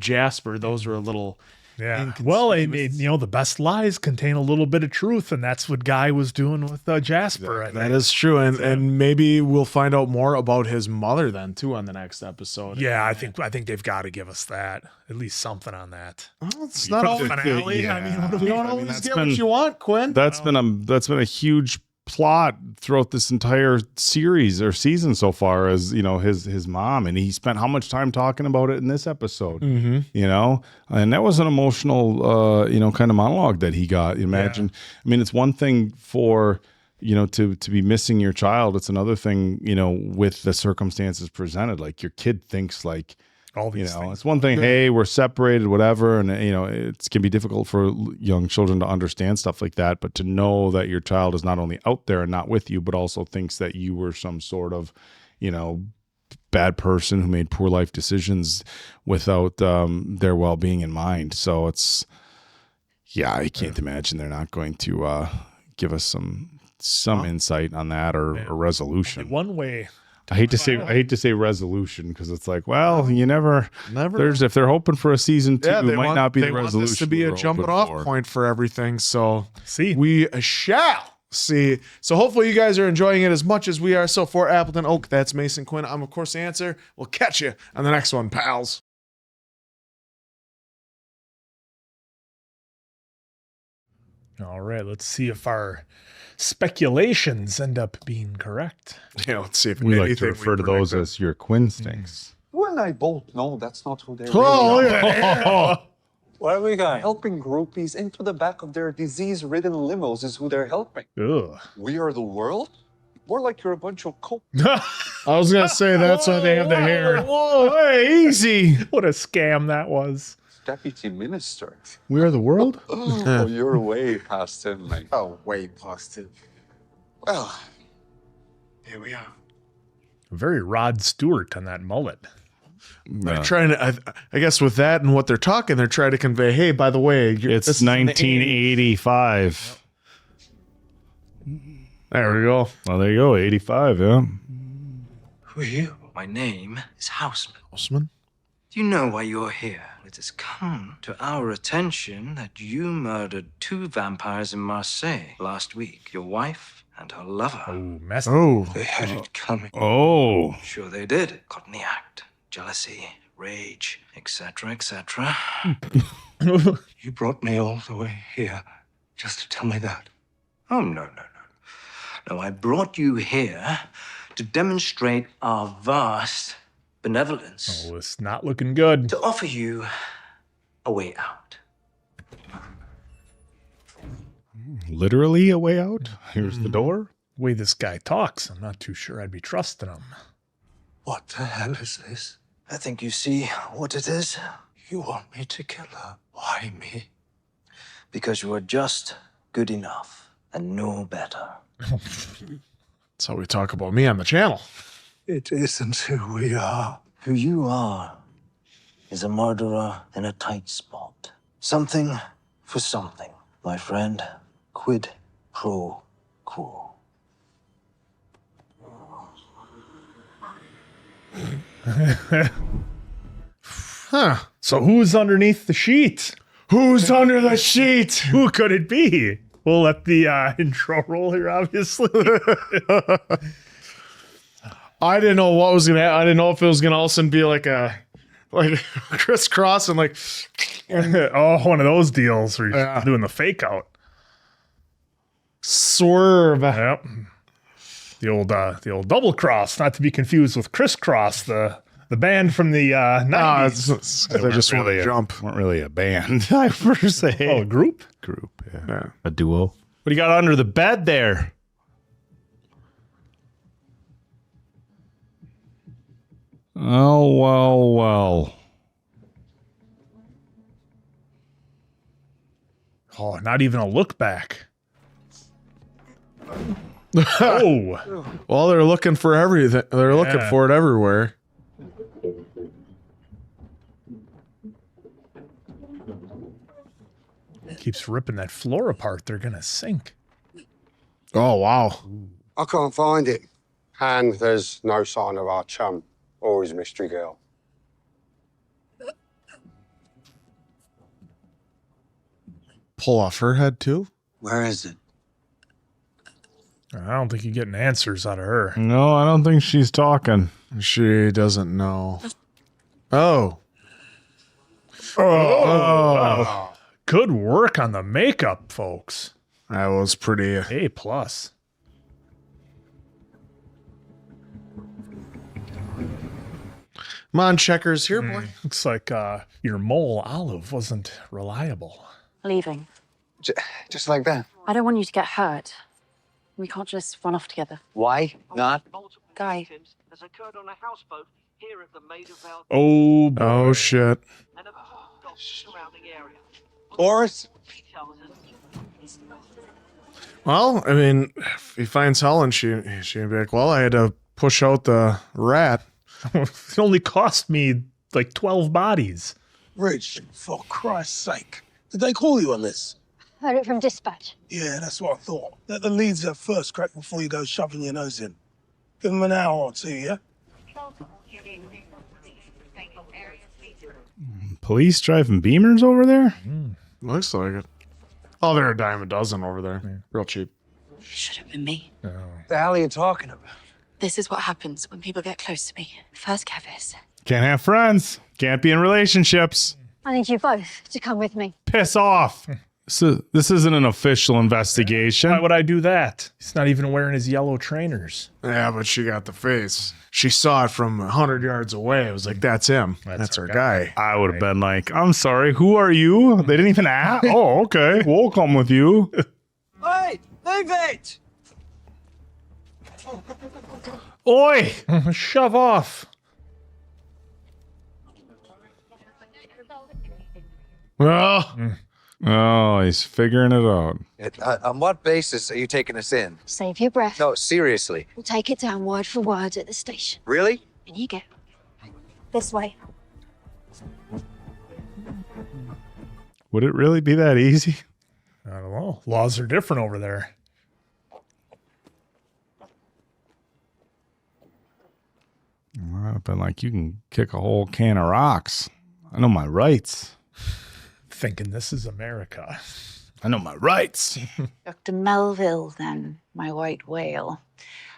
Jasper. Those were a little. Yeah. Well, the best lies contain a little bit of truth, and that's what Guy was doing with Jasper. That is true, and maybe we'll find out more about his mother then too on the next episode. Yeah, I think they've got to give us that, at least something on that. Well, it's not all finale. Yeah. I mean, you don't always get what you want, Quinn. That's been a huge plot throughout this entire series or season so far as, you know, his mom, and he spent how much time talking about it in this episode, you know, and that was an emotional, you know, kind of monologue that he got. Imagine, I mean, it's one thing for, you know, to be missing your child. It's another thing, you know, with the circumstances presented, like your kid thinks like, all these you know, things. it's one thing, hey, we're separated, whatever, and you know, it can be difficult for young children to understand stuff like that, but to know that your child is not only out there and not with you, but also thinks that you were some sort of, you know, bad person who made poor life decisions without their well-being in mind. So it's, yeah, I can't imagine they're not going to give us some insight on that or a resolution. One way. I hate to say resolution because it's like, well, you never. If they're hoping for a season 2, it might not be the resolution. Want this to be a jumping off point for everything. So we shall see. So hopefully you guys are enjoying it as much as we are. So for Appleton Oak, that's Mason Quinn. I'm of course the answer. We'll catch you on the next one, pals. All right, let's see if our speculations end up being correct. Yeah, let's see if we like to refer to those as your Quinstinks. You and I both know that's not who they Oh, really yeah. are. Why are we helping groupies into the back of their disease-ridden limos is who they're helping. Ugh. We are the world? More like you're a bunch of coke. I was going to say that's why they have the hair. Whoa, hey, easy. What a scam that was. Deputy Minister. We are the world? Oh, you're way past him, mate. Oh, way past him. Well, here we are. Very Rod Stewart on that mullet. They're trying to, I guess with that and what they're talking, they're trying to convey, hey, by the way, it's 1985. There we go. Well, there you go, 85, yeah. Who are you? My name is Houseman. Houseman? Do you know why you're here? It has come to our attention that you murdered 2 vampires in Marseille last week. Your wife and her lover. Oh, messy. Oh. They had it coming. Oh. Sure they did. Caught in the act. Jealousy, rage, etc., etc. You brought me all the way here just to tell me that. Oh, no. No, I brought you here to demonstrate our vast benevolence. Oh, it's not looking good. To offer you a way out. Literally a way out? Here's the door. The way this guy talks, I'm not too sure I'd be trusting him. What the hell is this? I think you see what it is. You want me to kill her? Why me? Because you are just good enough and no better. That's how we talk about me on the channel. It isn't who we are. Who you are is a murderer in a tight spot. Something for something, my friend. Quid pro quo. Huh. So who's underneath the sheet? Who's under the sheet? Who could it be? We'll let the intro roll here, obviously. I didn't know what was gonna happen. I didn't know if it was gonna all of a sudden be like crisscross and like oh, one of those deals where you're doing the fake out. Swerve. Yep. The old double cross, not to be confused with crisscross, the band from the 90s. They just want to jump. Weren't really a band, I per se. Oh, a group? Group, yeah. A duo. What do you got under the bed there? Oh, well. Oh, not even a look back. Oh. Well, they're looking for everything. They're looking for it everywhere. Keeps ripping that floor apart. They're gonna sink. Oh, wow. I can't find it. And there's no sign of our chum or his mystery girl. Pull off her head, too? Where is it? I don't think you're getting answers out of her. No, I don't think she's talking. She doesn't know. Oh. Oh. Good work on the makeup, folks. That was pretty. A+. Come on, Checkers. Here, boy. Looks like your mole, Olive, wasn't reliable. Leaving. Just like that. I don't want you to get hurt. We can't just run off together. Why not? Guy. Oh, boy. Oh, shit. Boris? Well, I mean, if he finds Helen, she'd be like, well, I had to push out the rat. It only cost me like 12 bodies. Rich, for Christ's sake. Did they call you on this? Heard it from dispatch. Yeah, that's what I thought. Let the leads have first crack before you go shoving your nose in. Give them an hour or two, yeah? Police driving Beamers over there? Looks like it. Oh, they're a dime a dozen over there. Real cheap. Should have been me. The hell are you talking about? This is what happens when people get close to me. First Kevis. Can't have friends. Can't be in relationships. I need you both to come with me. Piss off. So this isn't an official investigation. Why would I do that? He's not even wearing his yellow trainers. Yeah, but she got the face. She saw it from 100 yards away. It was like, that's him. That's our guy. I would have been like, I'm sorry, who are you? They didn't even ask. Oh, okay. We'll come with you. Hey, leave it! Oi! Shove off. Well, oh, he's figuring it out. On what basis are you taking us in? Save your breath. No, seriously. We'll take it down word for word at the station. Really? And you go. This way. Would it really be that easy? I don't know. Laws are different over there. I've been like, you can kick a whole can of rocks. I know my rights. Thinking this is America. I know my rights. Dr. Melville, then, my white whale.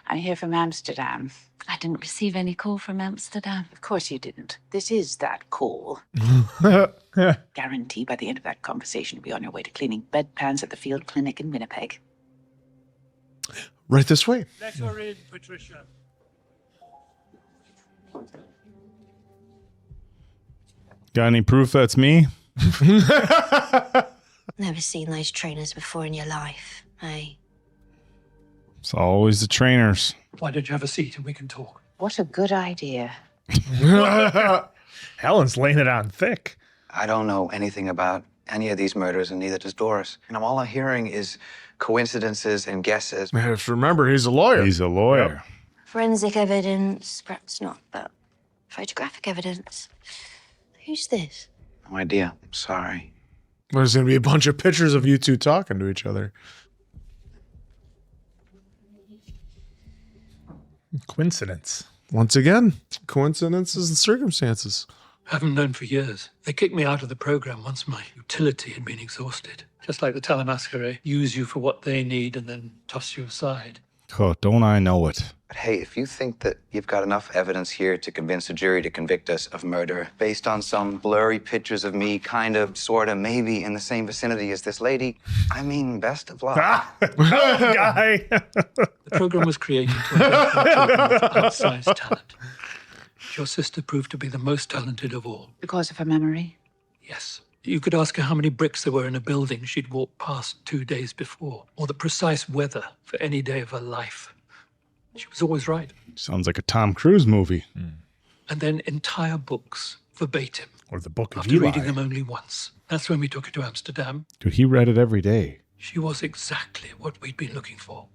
I'm here from Amsterdam. I didn't receive any call from Amsterdam. Of course you didn't. This is that call. Guarantee by the end of that conversation you'll be on your way to cleaning bedpans at the field clinic in Winnipeg. right this way. Let her in, Patricia. Got any proof that's me? Never seen those trainers before in your life, eh? It's always the trainers. Why don't you have a seat and we can talk? What a good idea. Helen's laying it on thick. I don't know anything about any of these murders, and neither does Doris. And all I'm hearing is coincidences and guesses. Man, just remember, he's a lawyer. He's a lawyer. Forensic evidence, perhaps not, but photographic evidence. Who's this? No idea. Sorry. There's going to be a bunch of pictures of you two talking to each other. Coincidence. Once again, coincidences and circumstances. Haven't known for years. They kicked me out of the program once my utility had been exhausted. Just like the Talamasca, eh? Use you for what they need and then toss you aside. Oh, don't I know it? But hey, if you think that you've got enough evidence here to convince a jury to convict us of murder based on some blurry pictures of me kind of, sort of, maybe in the same vicinity as this lady, I mean, best of luck. Guy. The program was created to identify children with outsized talent. Your sister proved to be the most talented of all. Because of her memory? Yes. You could ask her how many bricks there were in a building she'd walked past 2 days before, or the precise weather for any day of her life. She was always right. Sounds like a Tom Cruise movie. And then entire books, verbatim. Or the Book of After Eli. reading them only once. That's when we took her to Amsterdam. Dude, he read it every day. She was exactly what we'd been looking for.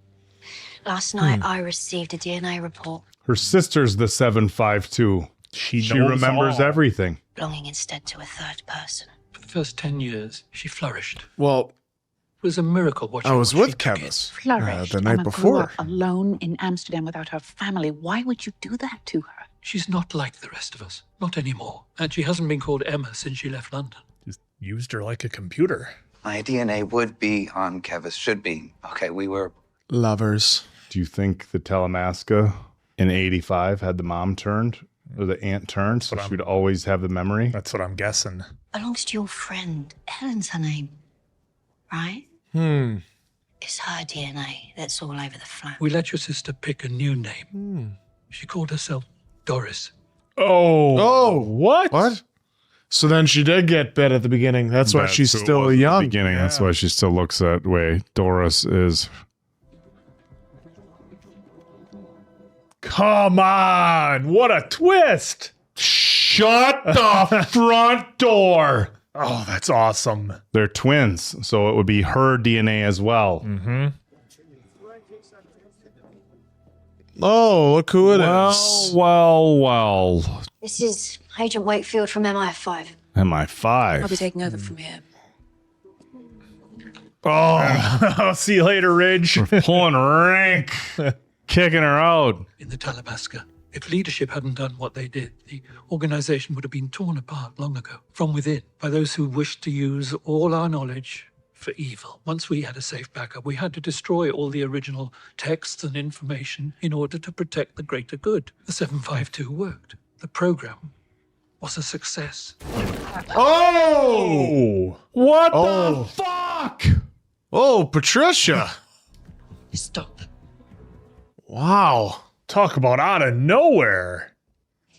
Last night, I received a DNA report Her sister's the 752. She remembers all. everything. belonging instead to a third person. For the first 10 years, she flourished. Well, It was a miracle watching I was what with she became. Kevis Flourished. the night Emma grew before. up alone in Amsterdam without her family. Why would you do that to her? She's not like the rest of us. Not anymore. And she hasn't been called Emma since she left London. Just used her like a computer. My DNA would be on Kevis, should be. Okay, we were... Lovers. Do you think the Talamasca in 85 had the mom turned? Or the aunt turned, so she would always have the memory? That's what I'm guessing. Belongs to your friend. Helen's her name. Right? It's her DNA that's all over the flat. We let your sister pick a new name. She called herself Doris. Oh, what? What? So then she did get bit at the beginning. That's why she's who it still was at the young. beginning. That's why she still looks that way. Doris is. Come on. What a twist. Shut the front door. Oh, that's awesome. They're twins, so it would be her DNA as well. Mm-hmm. Oh, look who it is. Well. This is Agent Wakefield from MI5. MI5. I'll be taking over from here. Oh, I'll see you later, Ridge. Pulling rank. Kicking her out. In the Talamasca, if leadership hadn't done what they did, the organization would have been torn apart long ago, from within, by those who wished to use all our knowledge for evil. Once we had a safe backup, we had to destroy all the original texts and information in order to protect the greater good. The 752 worked. The program was a success. Oh! What the fuck? Oh, Patricia. Stop. Wow. Talk about out of nowhere.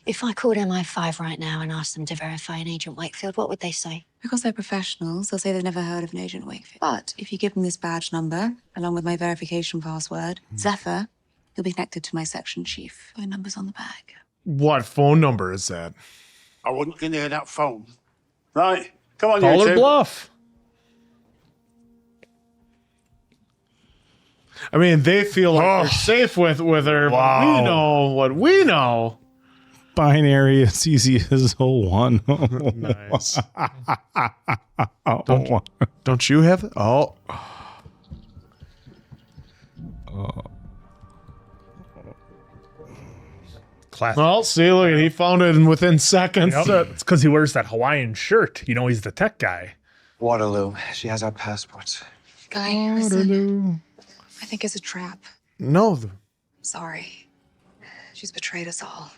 If I called MI5 right now and asked them to verify an Agent Wakefield, what would they say? Because they're professionals, they'll say they've never heard of an Agent Wakefield. But if you give them this badge number, along with my verification password, Zephyr, you'll be connected to my section chief. Phone number's on the back. What phone number is that? I wouldn't get near that phone. Right, come on, Call you her two. bluff. I mean, they feel like they're safe with her. But we know what we know. Binary as easy as 01. Nice. Don't you have it? Oh. Classic. Well, see, look, he found it within seconds. Yep. It's because he wears that Hawaiian shirt. You know, he's the tech guy. Waterloo. She has our passports. Guy, listen. I think it's a trap. No. Sorry. She's betrayed us all.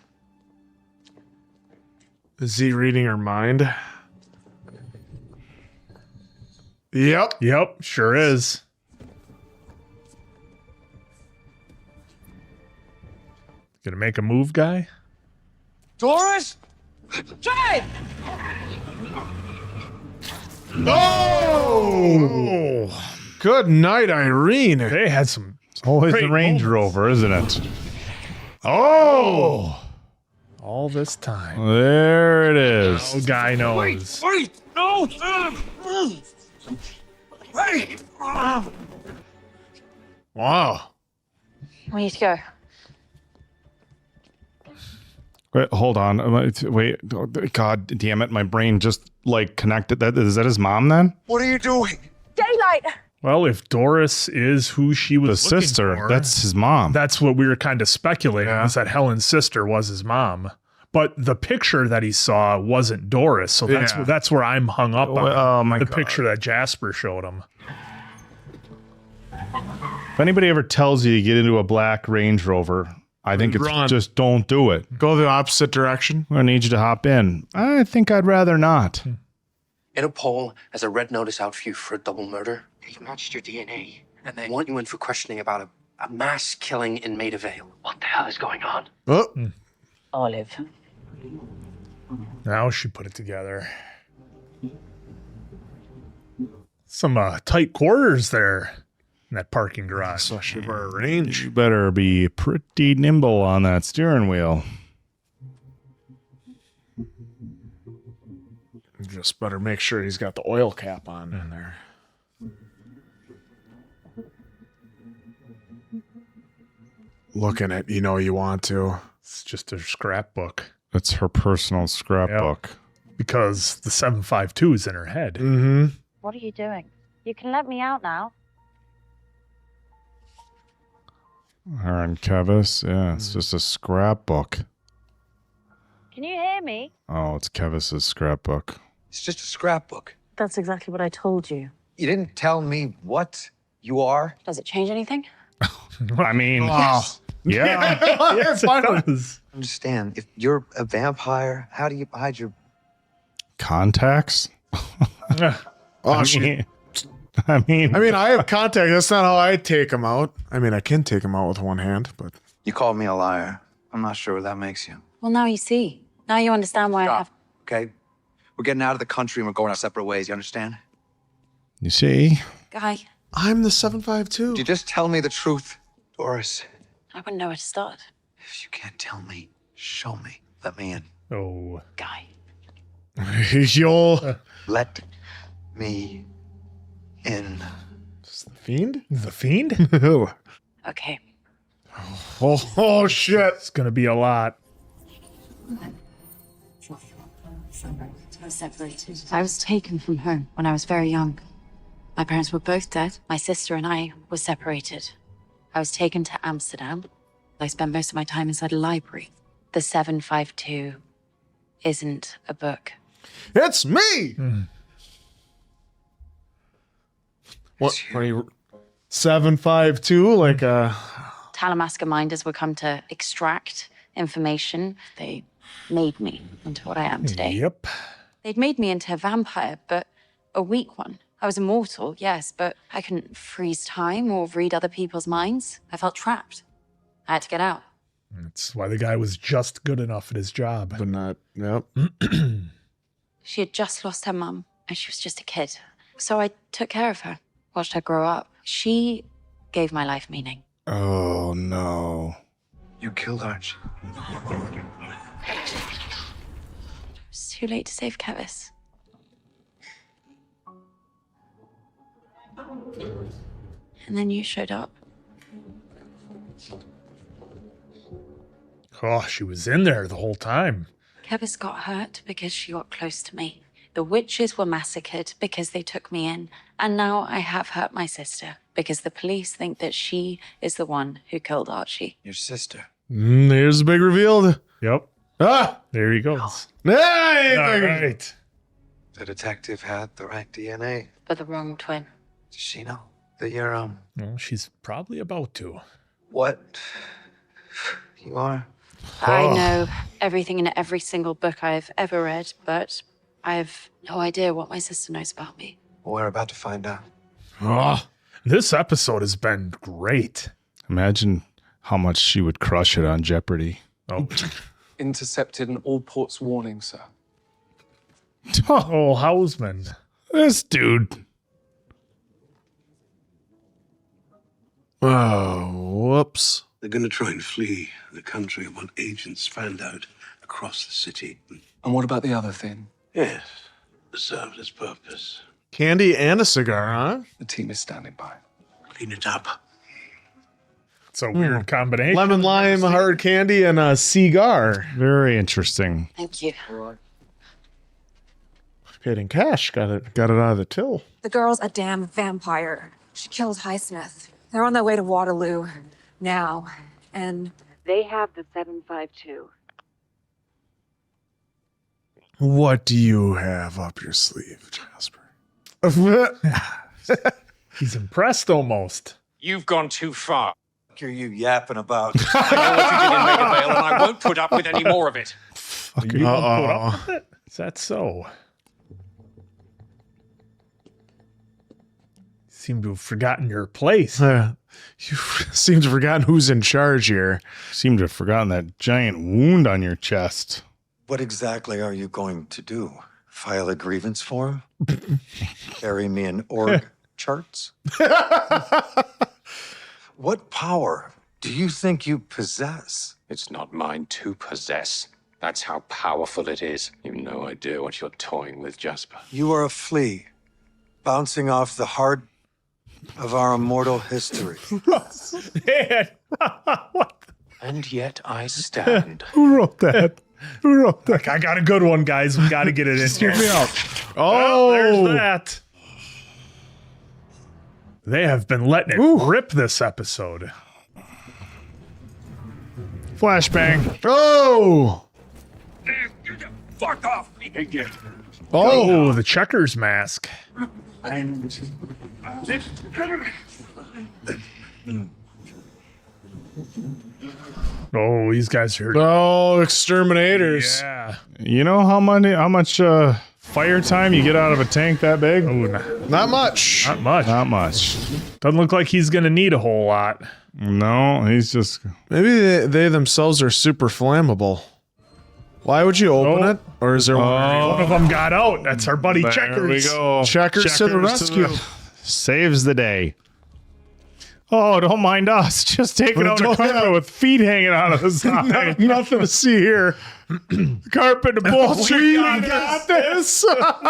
Is he reading her mind? Yep. Yep, sure is. Gonna make a move, guy? Doris? No! Oh! Good night, Irene. They had some. Always the great Range moments. Rover, isn't it? Oh! All this time. There it is. Oh, guy knows. Wait! No! Wait! Wow. We need to go. Wait, hold on. Wait. God damn it. My brain just like connected. Is that his mom then? What are you doing? Daylight! Well, if Doris is who she was The looking sister. for, That's his mom. that's what we were kind of speculating, was that Helen's sister was his mom. But the picture that he saw wasn't Doris, so that's where I'm hung up on. Oh my the God. picture that Jasper showed him. If anybody ever tells you to get into a black Range Rover, I think it's Run. just don't do it. Go the opposite direction. I need you to hop in. I think I'd rather not. Interpol has a red notice out for you for a double murder. They've matched your DNA, and they want you in for questioning about a mass killing in Maida Vale. What the hell is going on? Oh. Olive. Now she put it together. Some tight quarters there in that parking garage. Especially for a range. You better be pretty nimble on that steering wheel. Just better make sure he's got the oil cap on in there. Looking at, you know, you want to. It's just a scrapbook. It's her personal scrapbook. Because the 752 is in her head. Mm-hmm. What are you doing? You can let me out now. Her and Kevis. Yeah, it's just a scrapbook. Can you hear me? Oh, it's Kevis's scrapbook. It's just a scrapbook. That's exactly what I told you. You didn't tell me what you are. Does it change anything? I mean, Wow. yeah. Yes, it does. Understand, if you're a vampire, how do you hide your... Contacts? Oh, shit. I mean, I have contact. That's not how I take him out. I mean, I can take him out with one hand, but You called me a liar. I'm not sure what that makes you. Well, now you see. Now you understand why I have... Okay? We're getting out of the country and we're going our separate ways. You understand? You see? Guy, I'm the 752. Did you just tell me the truth? Doris, I wouldn't know where to start. if you can't tell me, show me. Let me in. Oh. Guy. Yo. Let me in. The Fiend? The Fiend? Okay. Oh, shit. It's going to be a lot. I was taken from home when I was very young. My parents were both dead. My sister and I were separated. I was taken to Amsterdam. I spent most of my time inside a library. The 752 isn't a book. It's me! What are you? 752? Like Talamasca minders would come to extract information. They made me into what I am today. Yep. They'd made me into a vampire, but a weak one. I was immortal, yes, but I couldn't freeze time or read other people's minds. I felt trapped. I had to get out. That's why the guy was just good enough at his job. But not, yep. She had just lost her mum, and she was just a kid. So I took care of her, watched her grow up. She gave my life meaning. Oh, no. You killed Archie. It's too late to save Kevis. And then you showed up. Oh, she was in there the whole time. Kevis got hurt because she got close to me. The witches were massacred because they took me in. And now I have hurt my sister because the police think that she is the one who killed Archie. Your sister. There's the big reveal. Yep. Ah! There he goes. Hey! All right. The detective had the right DNA. But the wrong twin. Does she know that you're, Well, she's probably about to. what you are? I know everything in every single book I've ever read, but I have no idea what my sister knows about me. We're about to find out. Oh, this episode has been great. Imagine how much she would crush it on Jeopardy. Oh, Intercepted an all ports warning, sir. oh Houseman. This dude. Oh, whoops. They're going to try and flee the country when agents found out across the city. And what about the other thing? Yes, it served its purpose. Candy and a cigar, huh? The team is standing by. Clean it up. It's a weird combination. Lemon, lime, hard candy, and a cigar. Very interesting. Thank you. Paid in cash. Got it out of the till. The girl's a damn vampire. She killed Highsmith. They're on their way to Waterloo now, and They have the 752. What do you have up your sleeve, Jasper? He's impressed almost. You've gone too far. What are you yapping about? I know what you did in Maida Vale, and I won't put up with any more of it. You won't put up with it? Is that so? Seem to have forgotten your place. You seem to have forgotten who's in charge here. Seem to have forgotten that giant wound on your chest. What exactly are you going to do? File a grievance form? Carry me in org charts? What power do you think you possess? It's not mine to possess. That's how powerful it is. You've no idea what you're toying with, Jasper. You are a flea, bouncing off the heart of our immortal history. And yet I stand. Who wrote that? Who wrote that? I got a good one, guys. We got to get it in here. me out. Oh, there's that. They have been letting it rip this episode. Flashbang. Oh! Fuck off! Oh, the checkers mask. Oh, these guys are. Oh, exterminators. Yeah. You know how much fire time you get out of a tank that big? Oh, Not much. not much. Not much. Doesn't look like he's going to need a whole lot. No, he's just. Maybe they themselves are super flammable. Why would you open it? Or is there One of them got out. That's our buddy There Checkers. we go. Checkers to the rescue. Saves the day. Oh, don't mind us. Just taking out a Don't carpet have- with feet hanging out of the side. Nothing to see here. Carpet and bullshit. We got this.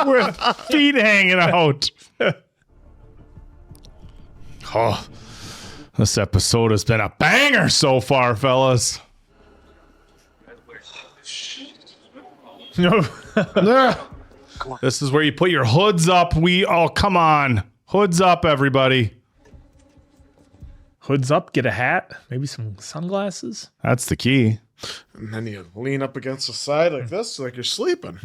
With feet hanging out. Oh, this episode has been a banger so far, fellas. No. This is where you put your hoods up. Come on. Hoods up, everybody. Hoods up, get a hat, maybe some sunglasses. That's the key. And then you lean up against the side like this, like you're sleeping.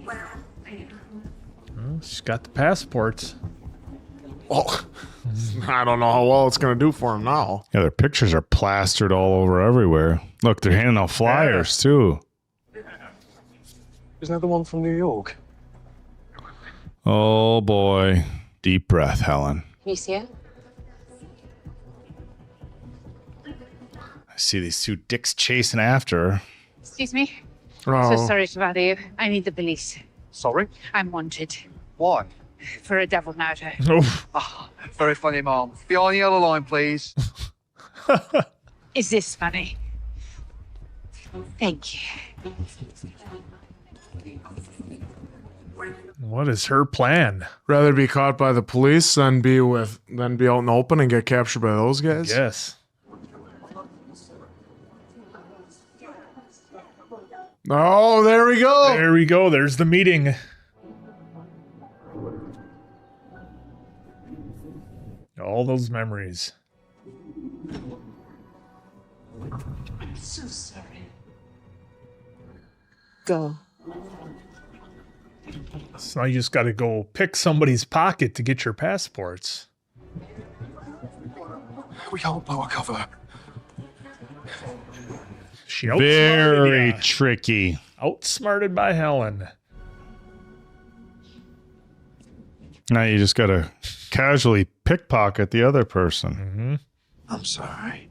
Well, she's got the passports. Oh, I don't know how well it's going to do for him now. Yeah, their pictures are plastered all over everywhere. Look, they're handing out flyers, too. Isn't that the one from New York? Oh, boy. Deep breath, Helen. Can you see it? I see these two dicks chasing after her. Excuse me. Oh. So sorry to bother you. I need the police. Sorry? I'm wanted Why? for a devil murder. Oh, very funny, Mom. Behind the yellow line, please. Is this funny? Thank you. What is her plan? Rather be caught by the police than be out in the open and get captured by those guys? Yes. Oh, there we go. There we go. There's the meeting. All those memories. I'm so sorry. Go. So now you just got to go pick somebody's pocket to get your passports. We hold power cover. She outsmarted Very ya. tricky. Outsmarted by Helen. Now you just got to casually pickpocket the other person. Mm-hmm. I'm sorry.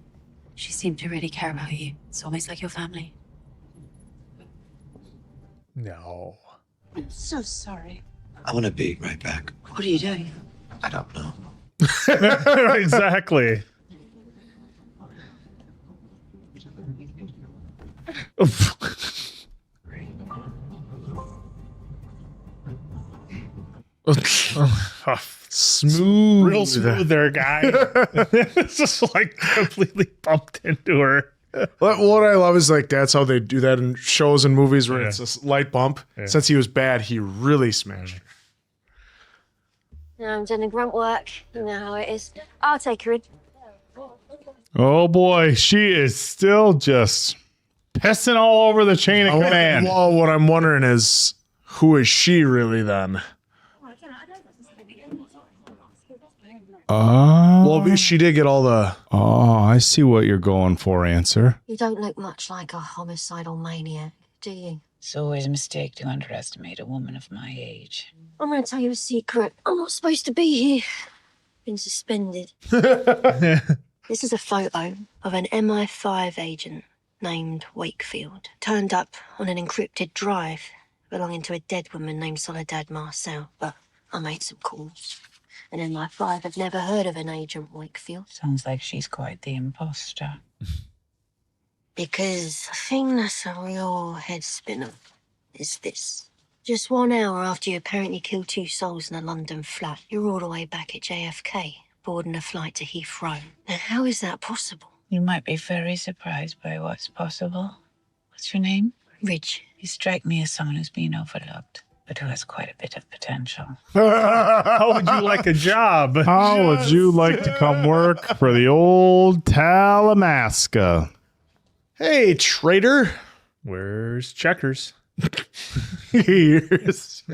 She seemed to really care about you. It's almost like your family. No. I'm so sorry. I'm gonna be right back. What are you doing? I don't know. Exactly. Smooth. Real smooth there, guy. It's just like completely bumped into her. What I love is like that's how they do that in shows and movies where Yeah. it's a light bump. Yeah. Since he was bad, he really smashed her. Now I'm doing the grunt work. You know how it is. I'll take her in. Oh boy, she is still just pissing all over the chain of command. Well, what I'm wondering is, who is she really then? Well, she did get all the. Oh, I see what you're going for, answer. You don't look much like a homicidal maniac, do you? It's always a mistake to underestimate a woman of my age. I'm going to tell you a secret. I'm not supposed to be here. Been suspended. This is a photo of an MI5 agent named Wakefield. Turned up on an encrypted drive belonging to a dead woman named Soledad Marcel. But I made some calls. And MI5 have never heard of an agent Wakefield. Sounds like she's quite the imposter. Because the thing that's a real head spinner is this. Just 1 hour after you apparently killed 2 souls in a London flat, you're all the way back at JFK, boarding a flight to Heathrow. Now, how is that possible? You might be very surprised by what's possible. What's your name? Ridge. You strike me as someone who's been overlooked, but who has quite a bit of potential. How would you like a job? How would you like to come work for the old Talamasca? Hey, traitor. Where's Checkers? Here's.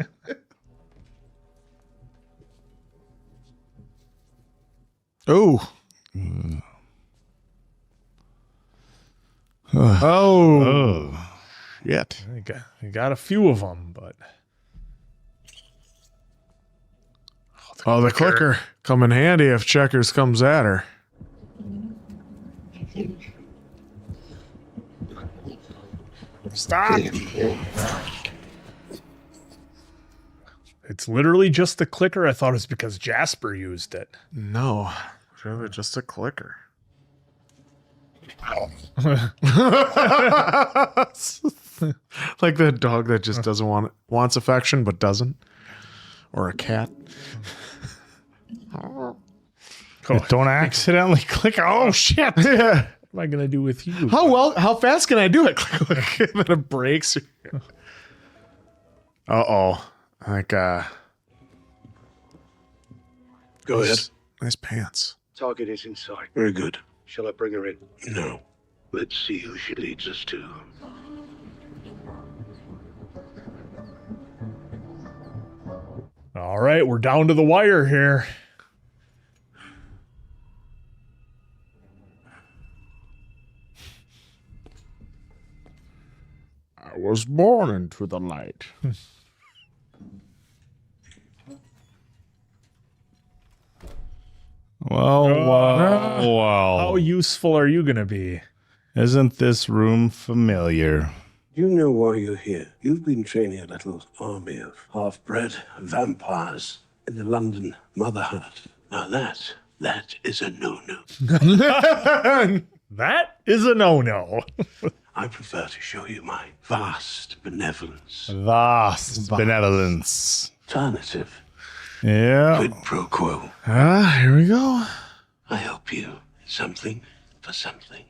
Oh. Oh. Shit. You got a few of them, but. Oh, the clicker come in handy if Checkers comes at her. Stop. It's literally just the clicker. I thought it was because Jasper used it. No, it's really just a clicker. Like the dog that just doesn't wants affection but doesn't, or a cat. Don't accidentally click. Oh shit! What am I gonna do with you? How fast can I do it? Click, and then it breaks. Like Go ahead. Nice pants. Target is inside. Very good. Shall I bring her in? No. Let's see who she leads us to. All right, we're down to the wire here. I was born into the light. Well. How useful are you gonna be? Isn't this room familiar? You know why you're here. You've been training a little army of half-bred vampires in the London Mother Hut. Now that is a no-no. That is a no-no. I prefer to show you my vast benevolence. Vast benevolence. Alternative. Yeah. Quid pro quo. Here we go. I help you. Something for something.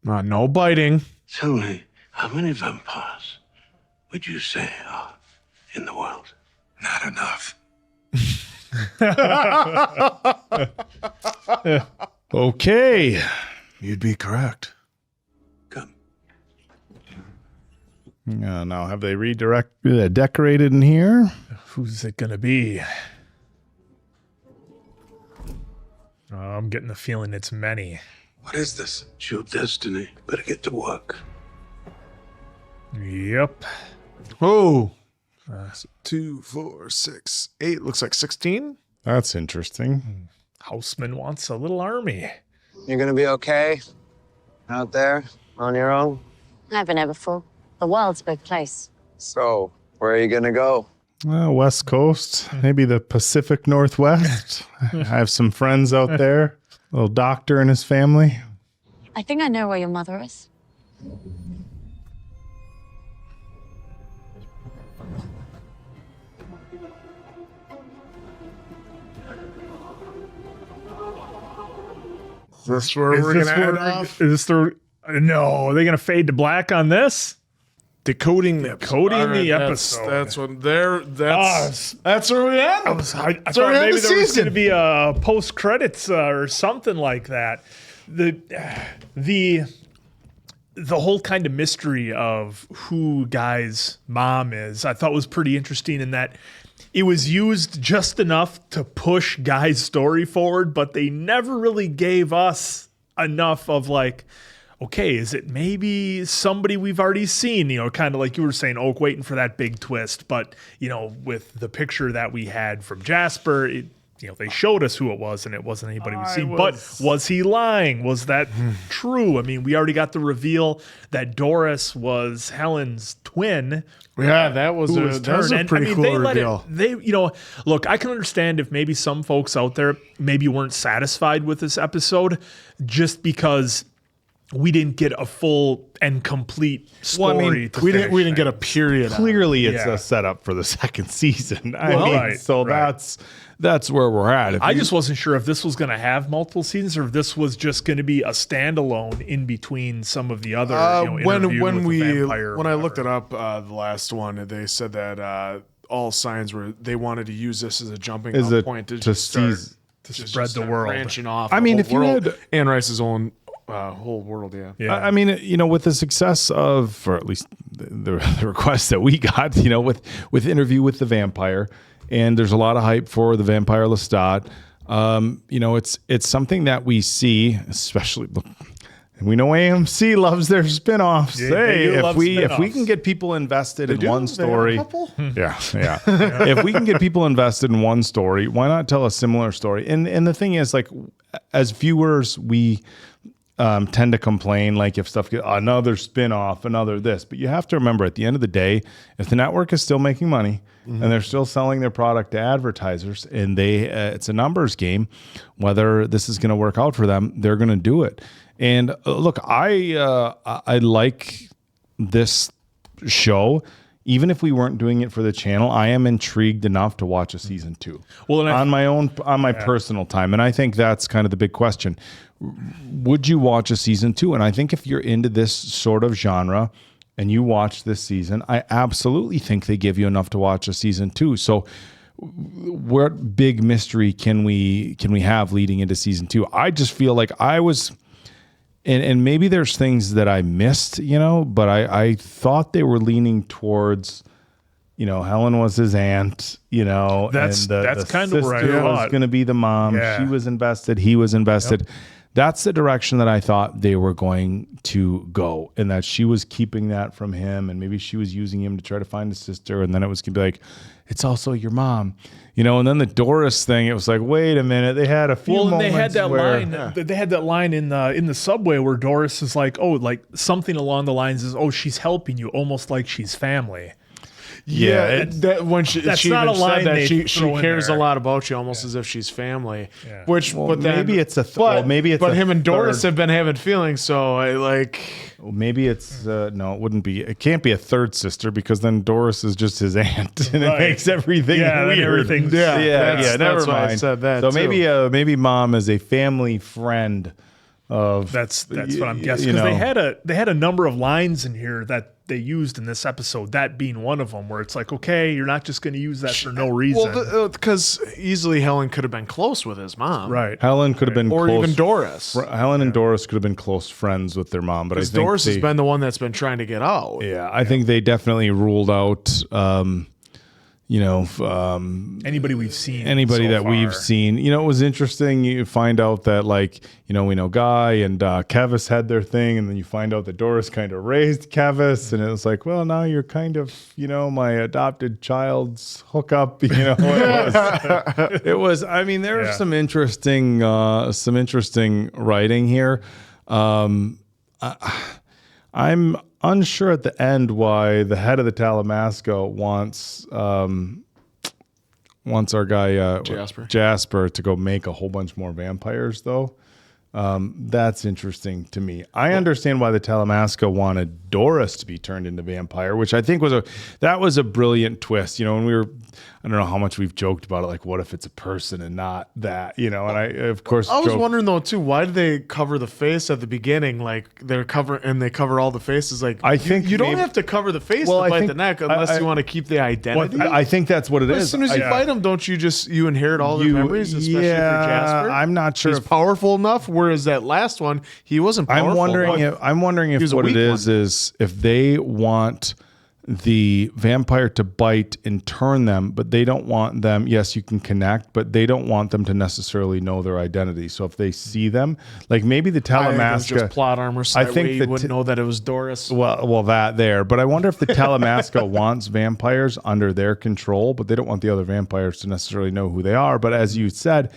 No biting. Tell me, how many vampires would you say are in the world? Not enough. Okay. You'd be correct. Now, have they decorated in here? Who's it gonna be? I'm getting the feeling it's many. What is this? It's your destiny. Better get to work. Yep. Oh. 2, 4, 6, 8. Looks like 16. That's interesting. Houseman wants a little army. You're gonna be okay out there on your own? I've been here before. The world's a big place. So, where are you gonna go? West Coast, maybe the Pacific Northwest. I have some friends out there. A little doctor and his family. I think I know where your mother is. Is this where we're going to head off? Is this the... No, are they going to fade to black on this? Decoding the episode. That's what they're. That's where we end. I thought maybe there was going to be a post credits or something like that. The whole kind of mystery of who Guy's mom is, I thought was pretty interesting in that it was used just enough to push Guy's story forward, but they never really gave us enough of like, okay, is it maybe somebody we've already seen? You know, kind of like you were saying, Oak, waiting for that big twist. But, you know, with the picture that we had from Jasper, they showed us who it was, and it wasn't anybody we've seen. But was he lying? Was that true? I mean, we already got the reveal that Doris was Helen's twin. Yeah, that was a pretty cool reveal. Look, I can understand if maybe some folks out there maybe weren't satisfied with this episode just because we didn't get a full and complete story. Well, I mean, we didn't get a period. Clearly, it's a setup for the second season. That's where we're at. I just wasn't sure if this was going to have multiple seasons or if this was just going to be a standalone in between some of the other. When I looked it up, the last one, they said that all signs were they wanted to use this as a jumping off point to spread the world, branching off. I mean, if you had Anne Rice's own. Whole world, yeah. I mean, with the success of, or at least the requests that we got, with Interview with the Vampire, and there's a lot of hype for the Vampire Lestat. It's something that we see, especially. And we know AMC loves their spinoffs. If we can get people invested in one story, if we can get people invested in one story, why not tell a similar story? And the thing is, like, as viewers, we tend to complain like if stuff gets another spin-off, another this. But you have to remember at the end of the day, if the network is still making money and they're still selling their product to advertisers and it's a numbers game, whether this is going to work out for them, they're going to do it. And look, I like this show. Even if we weren't doing it for the channel, I am intrigued enough to watch a season 2. Well, on my personal time. And I think that's kind of the big question. Would you watch a season 2? And I think if you're into this sort of genre and you watch this season, I absolutely think they give you enough to watch a season 2. So what big mystery can we have leading into season 2? I just feel like I was... And maybe there's things that I missed, but I thought they were leaning towards, Helen was his aunt, That's kind of where I thought. Was going to be the mom. Yeah. She was invested. He was invested. Yep. That's the direction that I thought they were going to go, and that she was keeping that from him, and maybe she was using him to try to find his sister, and then it was going to be like, it's also your mom. And then the Doris thing, it was like, wait a minute. They had a few moments they had that where, line. They had that line in the subway where Doris is like, oh, like something along the lines is, oh, she's helping you, almost like she's family. Yeah, when she that's even not a line said that they she throw in cares there. a lot about you, almost as if she's family. Yeah. Which, Well, but then, maybe it's but him and Doris third. have been having feelings, so I like. Well, maybe it's no, it wouldn't be. It can't be a third sister because then Doris is just his aunt, and it makes everything weird. Everything's Never that's why mind. I said that. So too. maybe mom is a family friend of. That's what I'm guessing, because they had a number of lines in here that they used in this episode, that being one of them, where it's like, okay, you're not just going to use that for no reason. Well, because easily Helen could have been close with his mom, right? Helen could have been, or close, even Doris. Helen and Doris could have been close friends with their mom, but I think Doris has been the one that's been trying to get out. Yeah, I think they definitely ruled out. Anybody we've seen, anybody so that far. we've seen, it was interesting. You find out that we know Guy and Kevis had their thing, and then you find out that Doris kind of raised Kevis, and it was like, well, now you're kind of, my adopted child's hookup. It was. I mean, there's some interesting writing here. I'm unsure at the end why the head of the Talamasca wants our guy Jasper to go make a whole bunch more vampires, though. That's interesting to me. I understand why the Talamasca wanted Doris to be turned into vampire, which I think was a brilliant twist. When we were, I don't know how much we've joked about it, like what if it's a person and not that, and I was wondering though too, why did they cover the face at the beginning? Like they cover all the faces. Like I think you don't have to cover the face to bite the neck unless you want to keep the identity. I think that's what it is. As soon as you fight him, don't you inherit all their memories, especially for Jasper? I'm not sure he's powerful enough. Whereas that last one, he wasn't powerful. I'm wondering if what it is if they want the vampire to bite and turn them, but they don't want them. Yes, you can connect, but they don't want them to necessarily know their identity. So if they see them, like maybe the Talamasca, just plot armor. So I think you wouldn't know that it was Doris. Well, that there. But I wonder if the Talamasca wants vampires under their control, but they don't want the other vampires to necessarily know who they are. But as you said,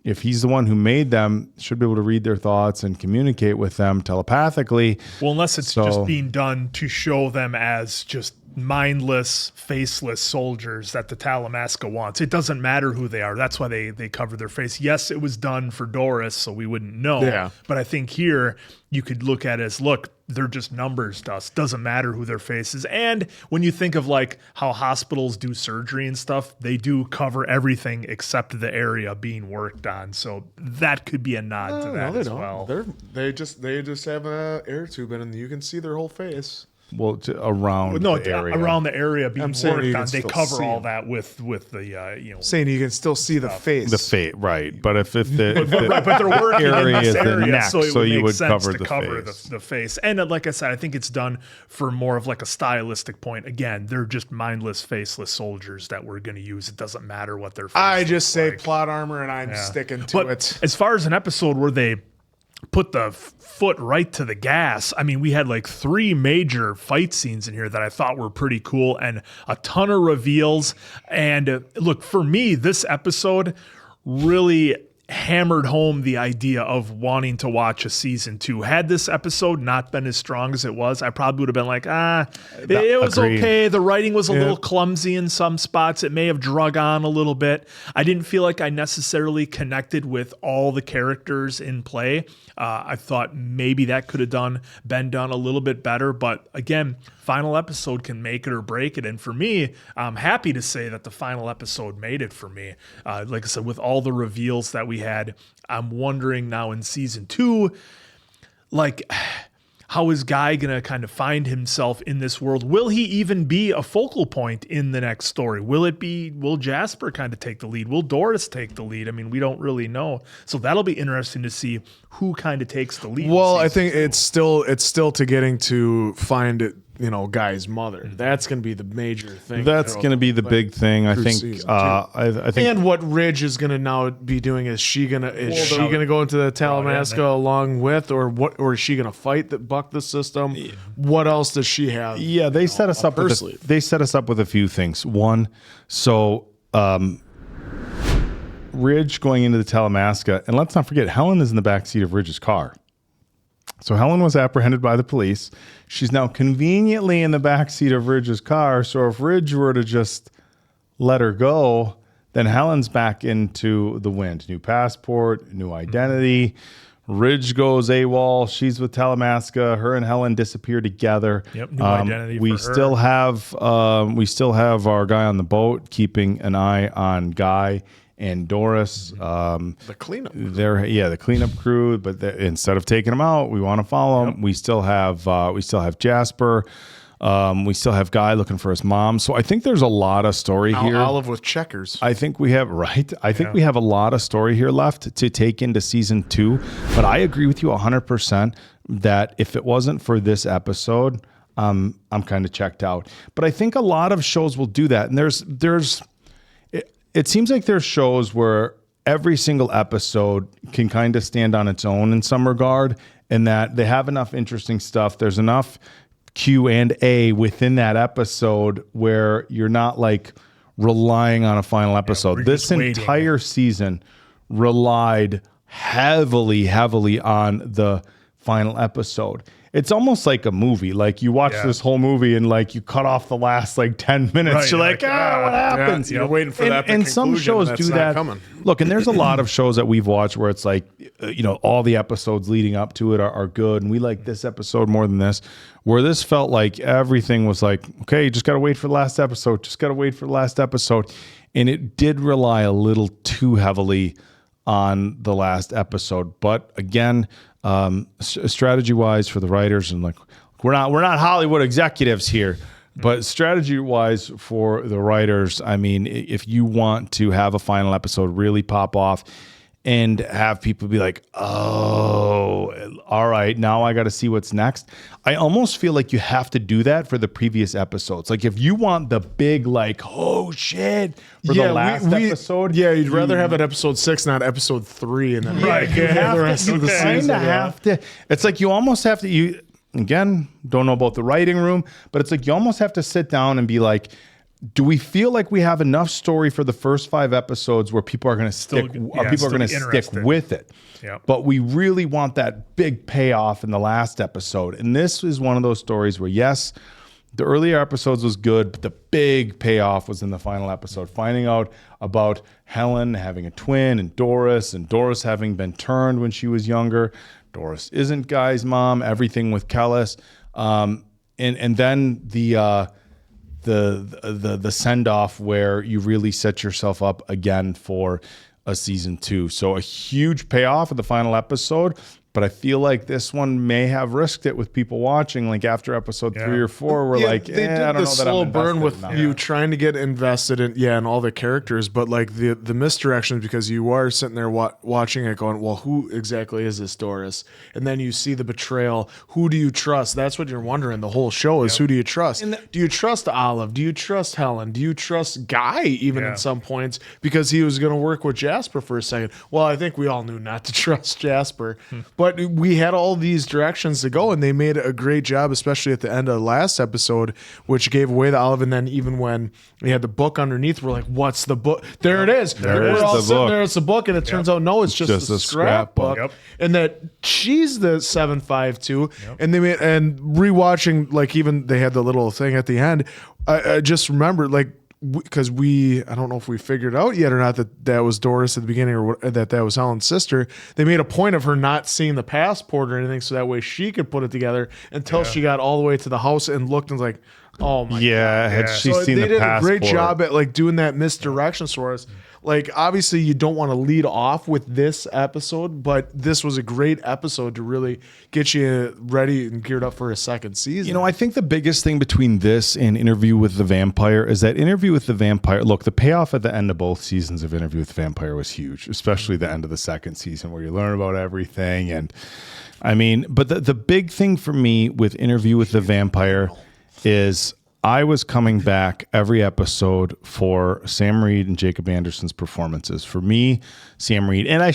if he's the one who made them, should be able to read their thoughts and communicate with them telepathically. Well, unless it's just being done to show them as just mindless, faceless soldiers that the Talamasca wants. It doesn't matter who they are. That's why they cover their face. Yes, it was done for Doris, so we wouldn't know. Yeah. But I think here you could look at it as, look, they're just numbers to us. Doesn't matter who their face is. And when you think of like how hospitals do surgery and stuff, they do cover everything except the area being worked on. So that could be a nod to that as well. They just have a air tube in, and you can see their whole face. Well, around the area. Around the area being worked on, they cover see all them. that with the saying you can still see the face. The face, right? But if the but they're working area in this is the area, neck, so you would sense cover to cover the face. And like I said, I think it's done for more of like a stylistic point. Again, they're just mindless, faceless soldiers that we're going to use. It doesn't matter what their face I just say like. plot armor, and I'm sticking to it. As far as an episode where they put the foot right to the gas, I mean, we had like 3 major fight scenes in here that I thought were pretty cool and a ton of reveals. And look, for me, this episode really hammered home the idea of wanting to watch a season 2. Had this episode not been as strong as it was, I probably would have been like, it was agreed. okay. The writing was a little clumsy in some spots. It may have drug on a little bit. I didn't feel like I necessarily connected with all the characters in play. I thought maybe that could have been done a little bit better. But again, final episode can make it or break it. And for me, I'm happy to say that the final episode made it for me. Like I said, with all the reveals that we had, I'm wondering now in season 2, like, how is Guy going to kind of find himself in this world? Will he even be a focal point in the next story? Will Jasper kind of take the lead? Will Doris take the lead? I mean, we don't really know. So that'll be interesting to see who kind of takes the lead. Well, I think it's still to getting to find it, Guy's mother. That's going to be the major thing. That's going to be the big thing. I think. I think. And what Ridge is going to now be doing is she going to go into the Talamasca along with, or is she going to fight buck the system? What else does she have? Yeah, they set us up. They set us up with a few things. One, so Ridge going into the Talamasca, and let's not forget, Helen is in the backseat of Ridge's car. So Helen was apprehended by the police. She's now conveniently in the backseat of Ridge's car. So if Ridge were to just let her go, then Helen's back into the wind. New passport, new identity. Ridge goes AWOL. She's with Talamasca. Her and Helen disappear together. Yep, new identity we for her. still have our guy on the boat keeping an eye on Guy and Doris. The cleanup. The cleanup crew. But instead of taking them out, we want to follow them. We still have Jasper. We still have Guy looking for his mom. So I think there's a lot of story here. Olive with checkers. I think we have we have a lot of story here left to take into season 2. But I agree with you 100% that if it wasn't for this episode, I'm kind of checked out. But I think a lot of shows will do that. And it seems like there's shows where every single episode can kind of stand on its own in some regard, and that they have enough interesting stuff. There's enough Q&A within that episode where you're not like relying on a final episode. This entire season relied heavily on the final episode. It's almost like a movie. Like you watch this whole movie and like you cut off the last like 10 minutes. Right, you're like, what happens? You're waiting for that. And some shows do that. Look, and there's a lot of shows that we've watched where it's like, all the episodes leading up to it are good. And we like this episode more than this. Where this felt like everything was like, okay, you just got to wait for the last episode. Just got to wait for the last episode. And it did rely a little too heavily on the last episode. But again, strategy wise for the writers, and like we're not Hollywood executives here, but strategy wise for the writers, I mean, if you want to have a final episode really pop off and have people be like, oh, all right, now I got to see what's next. I almost feel like you have to do that for the previous episodes. Like if you want the big, like, oh shit, for the last episode. Yeah, you'd rather have it episode 6, not episode 3. And then you have to. It's like you almost have to, again, don't know about the writing room, but it's like you almost have to sit down and be like, do we feel like we have enough story for the first 5 episodes where people are going to stick? People are going to stick with it. Yep. But we really want that big payoff in the last episode. And this is one of those stories where, yes, the earlier episodes was good, but the big payoff was in the final episode. Finding out about Helen having a twin and Doris having been turned when she was younger. Doris isn't Guy's mom. Everything with Kellis, and then the send off where you really set yourself up again for a season 2. So a huge payoff at the final episode, but I feel like this one may have risked it with people watching. Like after episode 3 or 4, we're like, they did I don't the know that slow I'm burn with invested you trying to get invested in all the characters, but like the misdirections, because you are sitting there watching it going, well, who exactly is this Doris? And then you see the betrayal. Who do you trust? That's what you're wondering the whole show is, who do you trust? Do you trust Olive? Do you trust Helen? Do you trust Guy even in some points, because he was going to work with Jasper for a second? Well, I think we all knew not to trust Jasper, but but we had all these directions to go, and they made a great job, especially at the end of the last episode, which gave away the olive. And then even when we had the book underneath, we're like, "What's the book?" There it is. We're all sitting there. It's a book, and it turns out no, it's just a scrapbook. Yep. And that she's the 752. And they made, and rewatching, like, even they had the little thing at the end. I just remember, like, because I don't know if we figured out yet or not that was Doris at the beginning, or that was Helen's sister. They made a point of her not seeing the passport or anything, so that way she could put it together until she got all the way to the house and looked and was like, oh my God. Had she So seen they the did passport. a great job at like doing that misdirection for us. Like, obviously you don't want to lead off with this episode, but this was a great episode to really get you ready and geared up for a second season. You know, I think the biggest thing between this and Interview with the Vampire is that Interview with the Vampire, look, the payoff at the end of both seasons of Interview with the Vampire was huge, especially the end of the second season where you learn about everything. And I mean, but the big thing for me with Interview with the Vampire is I was coming back every episode for Sam Reed and Jacob Anderson's performances. For me, Sam Reed, and I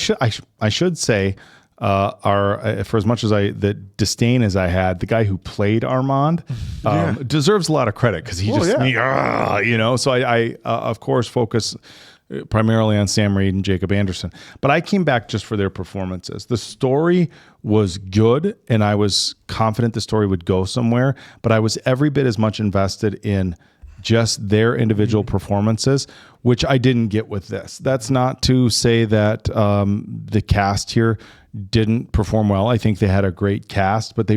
should say, for as much as the disdain as I had, the guy who played Armand deserves a lot of credit because he you know. So I of course focus primarily on Sam Reed and Jacob Anderson, but I came back just for their performances. The story was good, and I was confident the story would go somewhere, but I was every bit as much invested in just their individual performances, which I didn't get with this. That's not to say that the cast here didn't perform well. I think they had a great cast, but they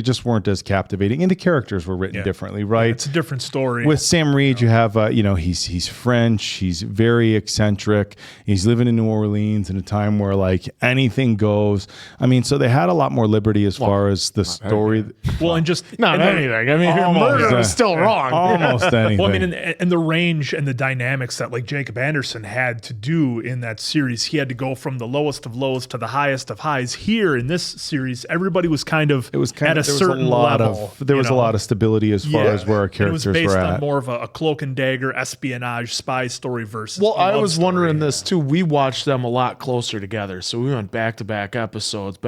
just weren't as captivating. And the characters were written differently, right? It's a different story. With Sam Reed, you have, he's French. He's very eccentric. He's living in New Orleans in a time where like anything goes. I mean, so they had a lot more liberty as far as the story. Well, and just not anything. I mean, murder is still wrong. Almost anything. Well, I mean, and the range and the dynamics that like Jacob Anderson had to do in that series, he had to go from the lowest of lows to the highest of highs. Here in this series, everybody was kind of at a certain level. There was a lot of stability as far as where our characters were at. It was based on more of a cloak and dagger espionage spy story versus. Well, I was wondering this too. We watched them a lot closer together, so we went back to back episodes.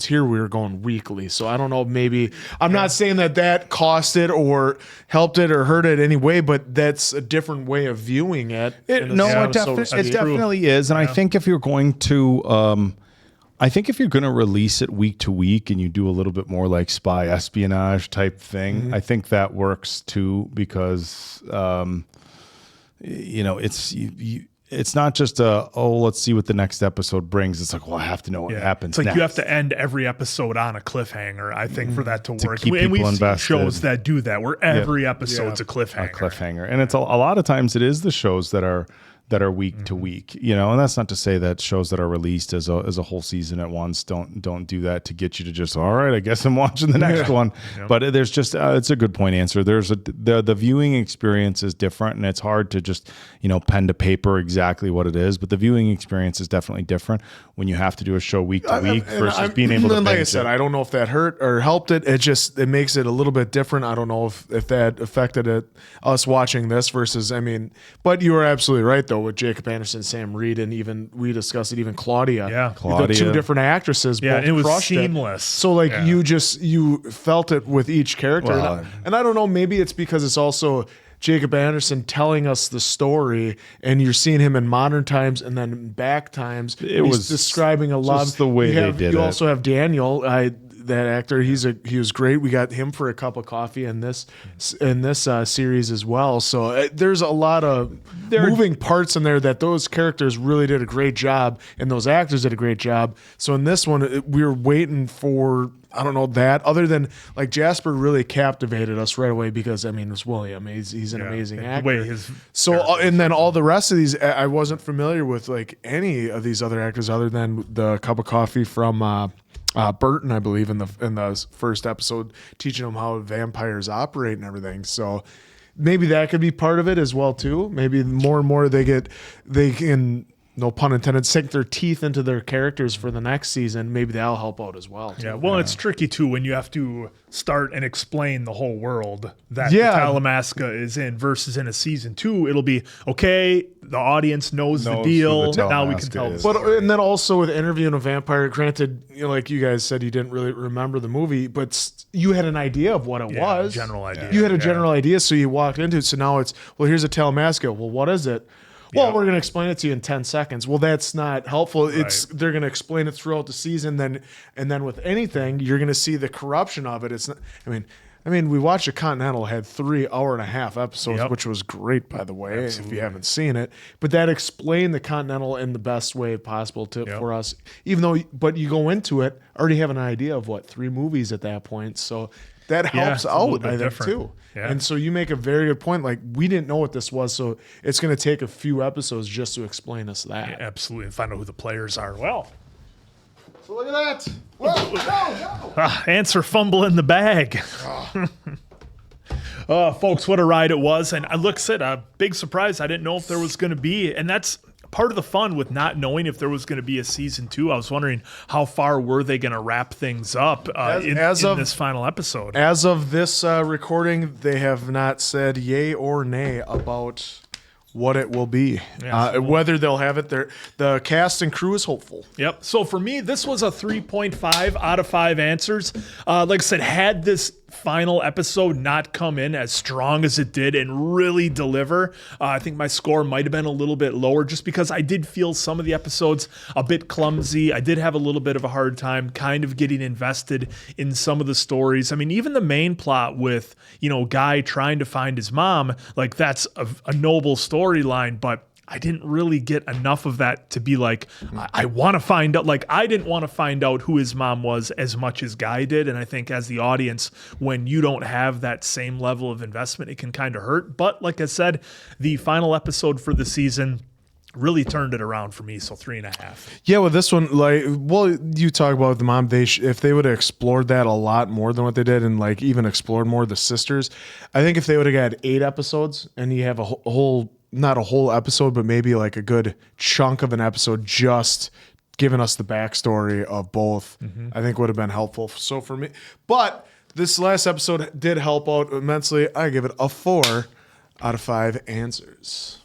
Here we were going weekly, so I don't know. Maybe I'm not saying that cost it or helped it or hurt it anyway, but that's a different way of viewing it. It definitely is, and I think if you're going to. I think if you're going to release it week to week and you do a little bit more like spy espionage type thing, I think that works too, because it's not just let's see what the next episode brings. It's like, well, I have to know what happens. It's like next. you have to end every episode on a cliffhanger, I think, for that to work. Keep And we've people seen invested. shows that do that, where every episode's a cliffhanger. And it's a lot of times it is the shows that are week to week, and that's not to say that shows that are released as a whole season at once don't do that to get you to just, all right, I guess I'm watching the next one. But there's just it's a good point answer. There's the viewing experience is different, and it's hard to just pen to paper exactly what it is. But the viewing experience is definitely different when you have to do a show week to week versus being able to. Like I said, I don't know if that hurt or helped it. It makes it a little bit different. I don't know if that affected us watching this versus. I mean, but you are absolutely right though. With Jacob Anderson, Sam Reed, and even we discussed it, even Claudia. Claudia. The two different actresses. Yeah, both and it was crushed seamless. So like you felt it with each character, and I don't know, maybe it's because it's also Jacob Anderson telling us the story, and you're seeing him in modern times and then in back times. He's was describing a lot. just the way they did You it. also have Daniel. That actor, he was great. We got him for a cup of coffee in this series as well. So there's a lot of moving parts in there that those characters really did a great job, and those actors did a great job. So in this one, we were waiting for, I don't know, that other than like Jasper really captivated us right away because I mean it's William. He's an amazing actor. And then all the rest of these, I wasn't familiar with like any of these other actors other than the cup of coffee from. Burton, I believe, in the first episode, teaching them how vampires operate and everything. So maybe that could be part of it as well too. Maybe more and more they can no pun intended, sink their teeth into their characters for the next season, maybe that'll help out as well. Yeah, well, it's tricky too when you have to start and explain the whole world that Yeah. the Talamasca is in versus in a season 2, it'll be okay. The audience knows the Knows deal. who the Now we can Talamasca tell. is. The But story. and then also with interviewing a vampire, granted, like you guys said, you didn't really remember the movie, but you had an idea of what it Yeah, was. general idea. You had a Yeah. general idea, so you walked into it. So now it's, well, here's a Talamasca. Well, what is it? Well, we're going to explain it to you in 10 seconds. Well, that's not helpful. They're going to explain it throughout the season. And then with anything, you're going to see the corruption of it. It's not, I mean, we watched a Continental had 3.5 hour episodes, which was great, by the way, if you haven't seen it. But that explained the Continental in the best way possible for us. Even though, but you go into it already have an idea of 3 movies at that point. So that helps it's a little out, bit I think, different. too. Yeah. And so you make a very good point. Like, we didn't know what this was, so it's going to take a few episodes just to explain us that. Yeah, absolutely, and find out who the players are. Well, so look at that. Whoa, no. Answer fumble in the bag. Folks, what a ride it was. And look, Sid, a big surprise. I didn't know if there was going to be, and that's part of the fun with not knowing if there was going to be a season 2. I was wondering how far were they going to wrap things up in this final episode. As of this recording, they have not said yay or nay about what it will be. Whether they'll have it there. The cast and crew is hopeful. Yep. So for me, this was a 3.5 out of 5 answers. Like I said, had this final episode not come in as strong as it did and really deliver, I think my score might have been a little bit lower just because I did feel some of the episodes a bit clumsy. I did have a little bit of a hard time kind of getting invested in some of the stories. I mean, even the main plot with, Guy trying to find his mom, like that's a noble storyline, but I didn't really get enough of that to be like, I want to find out. Like, I didn't want to find out who his mom was as much as Guy did. And I think as the audience, when you don't have that same level of investment, it can kind of hurt. But like I said, the final episode for the season really turned it around for me. So 3.5. Yeah, with this one, you talk about the mom. If they would have explored that a lot more than what they did, and even explored more the sisters, I think if they would have had 8 episodes and you have a whole, not a whole episode, but maybe a good chunk of an episode just giving us the backstory of both, I think would have been helpful. So for me, but this last episode did help out immensely. I give it a 4 out of 5 answers.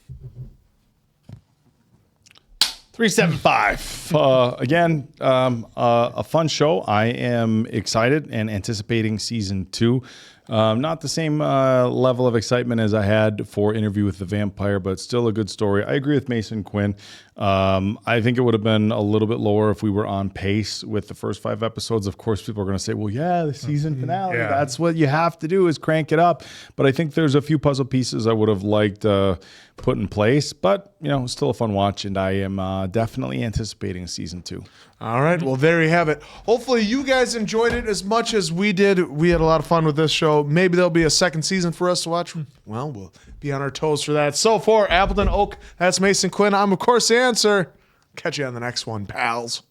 375. Again, a fun show. I am excited and anticipating season 2. Not the same level of excitement as I had for Interview with the Vampire, but still a good story. I agree with Mason Quinn. I think it would have been a little bit lower if we were on pace with the first 5 episodes. Of course, people are going to say, well, yeah, the season finale, that's what you have to do is crank it up. But I think there's a few puzzle pieces I would have liked put in place. But, still a fun watch, and I am definitely anticipating season 2. All right. Well, there you have it. Hopefully you guys enjoyed it as much as we did. We had a lot of fun with this show. Maybe there'll be a second season for us to watch. Well, we'll be on our toes for that. So for Appleton Oak, that's Mason Quinn. I'm, of course, the answer. Catch you on the next one, pals.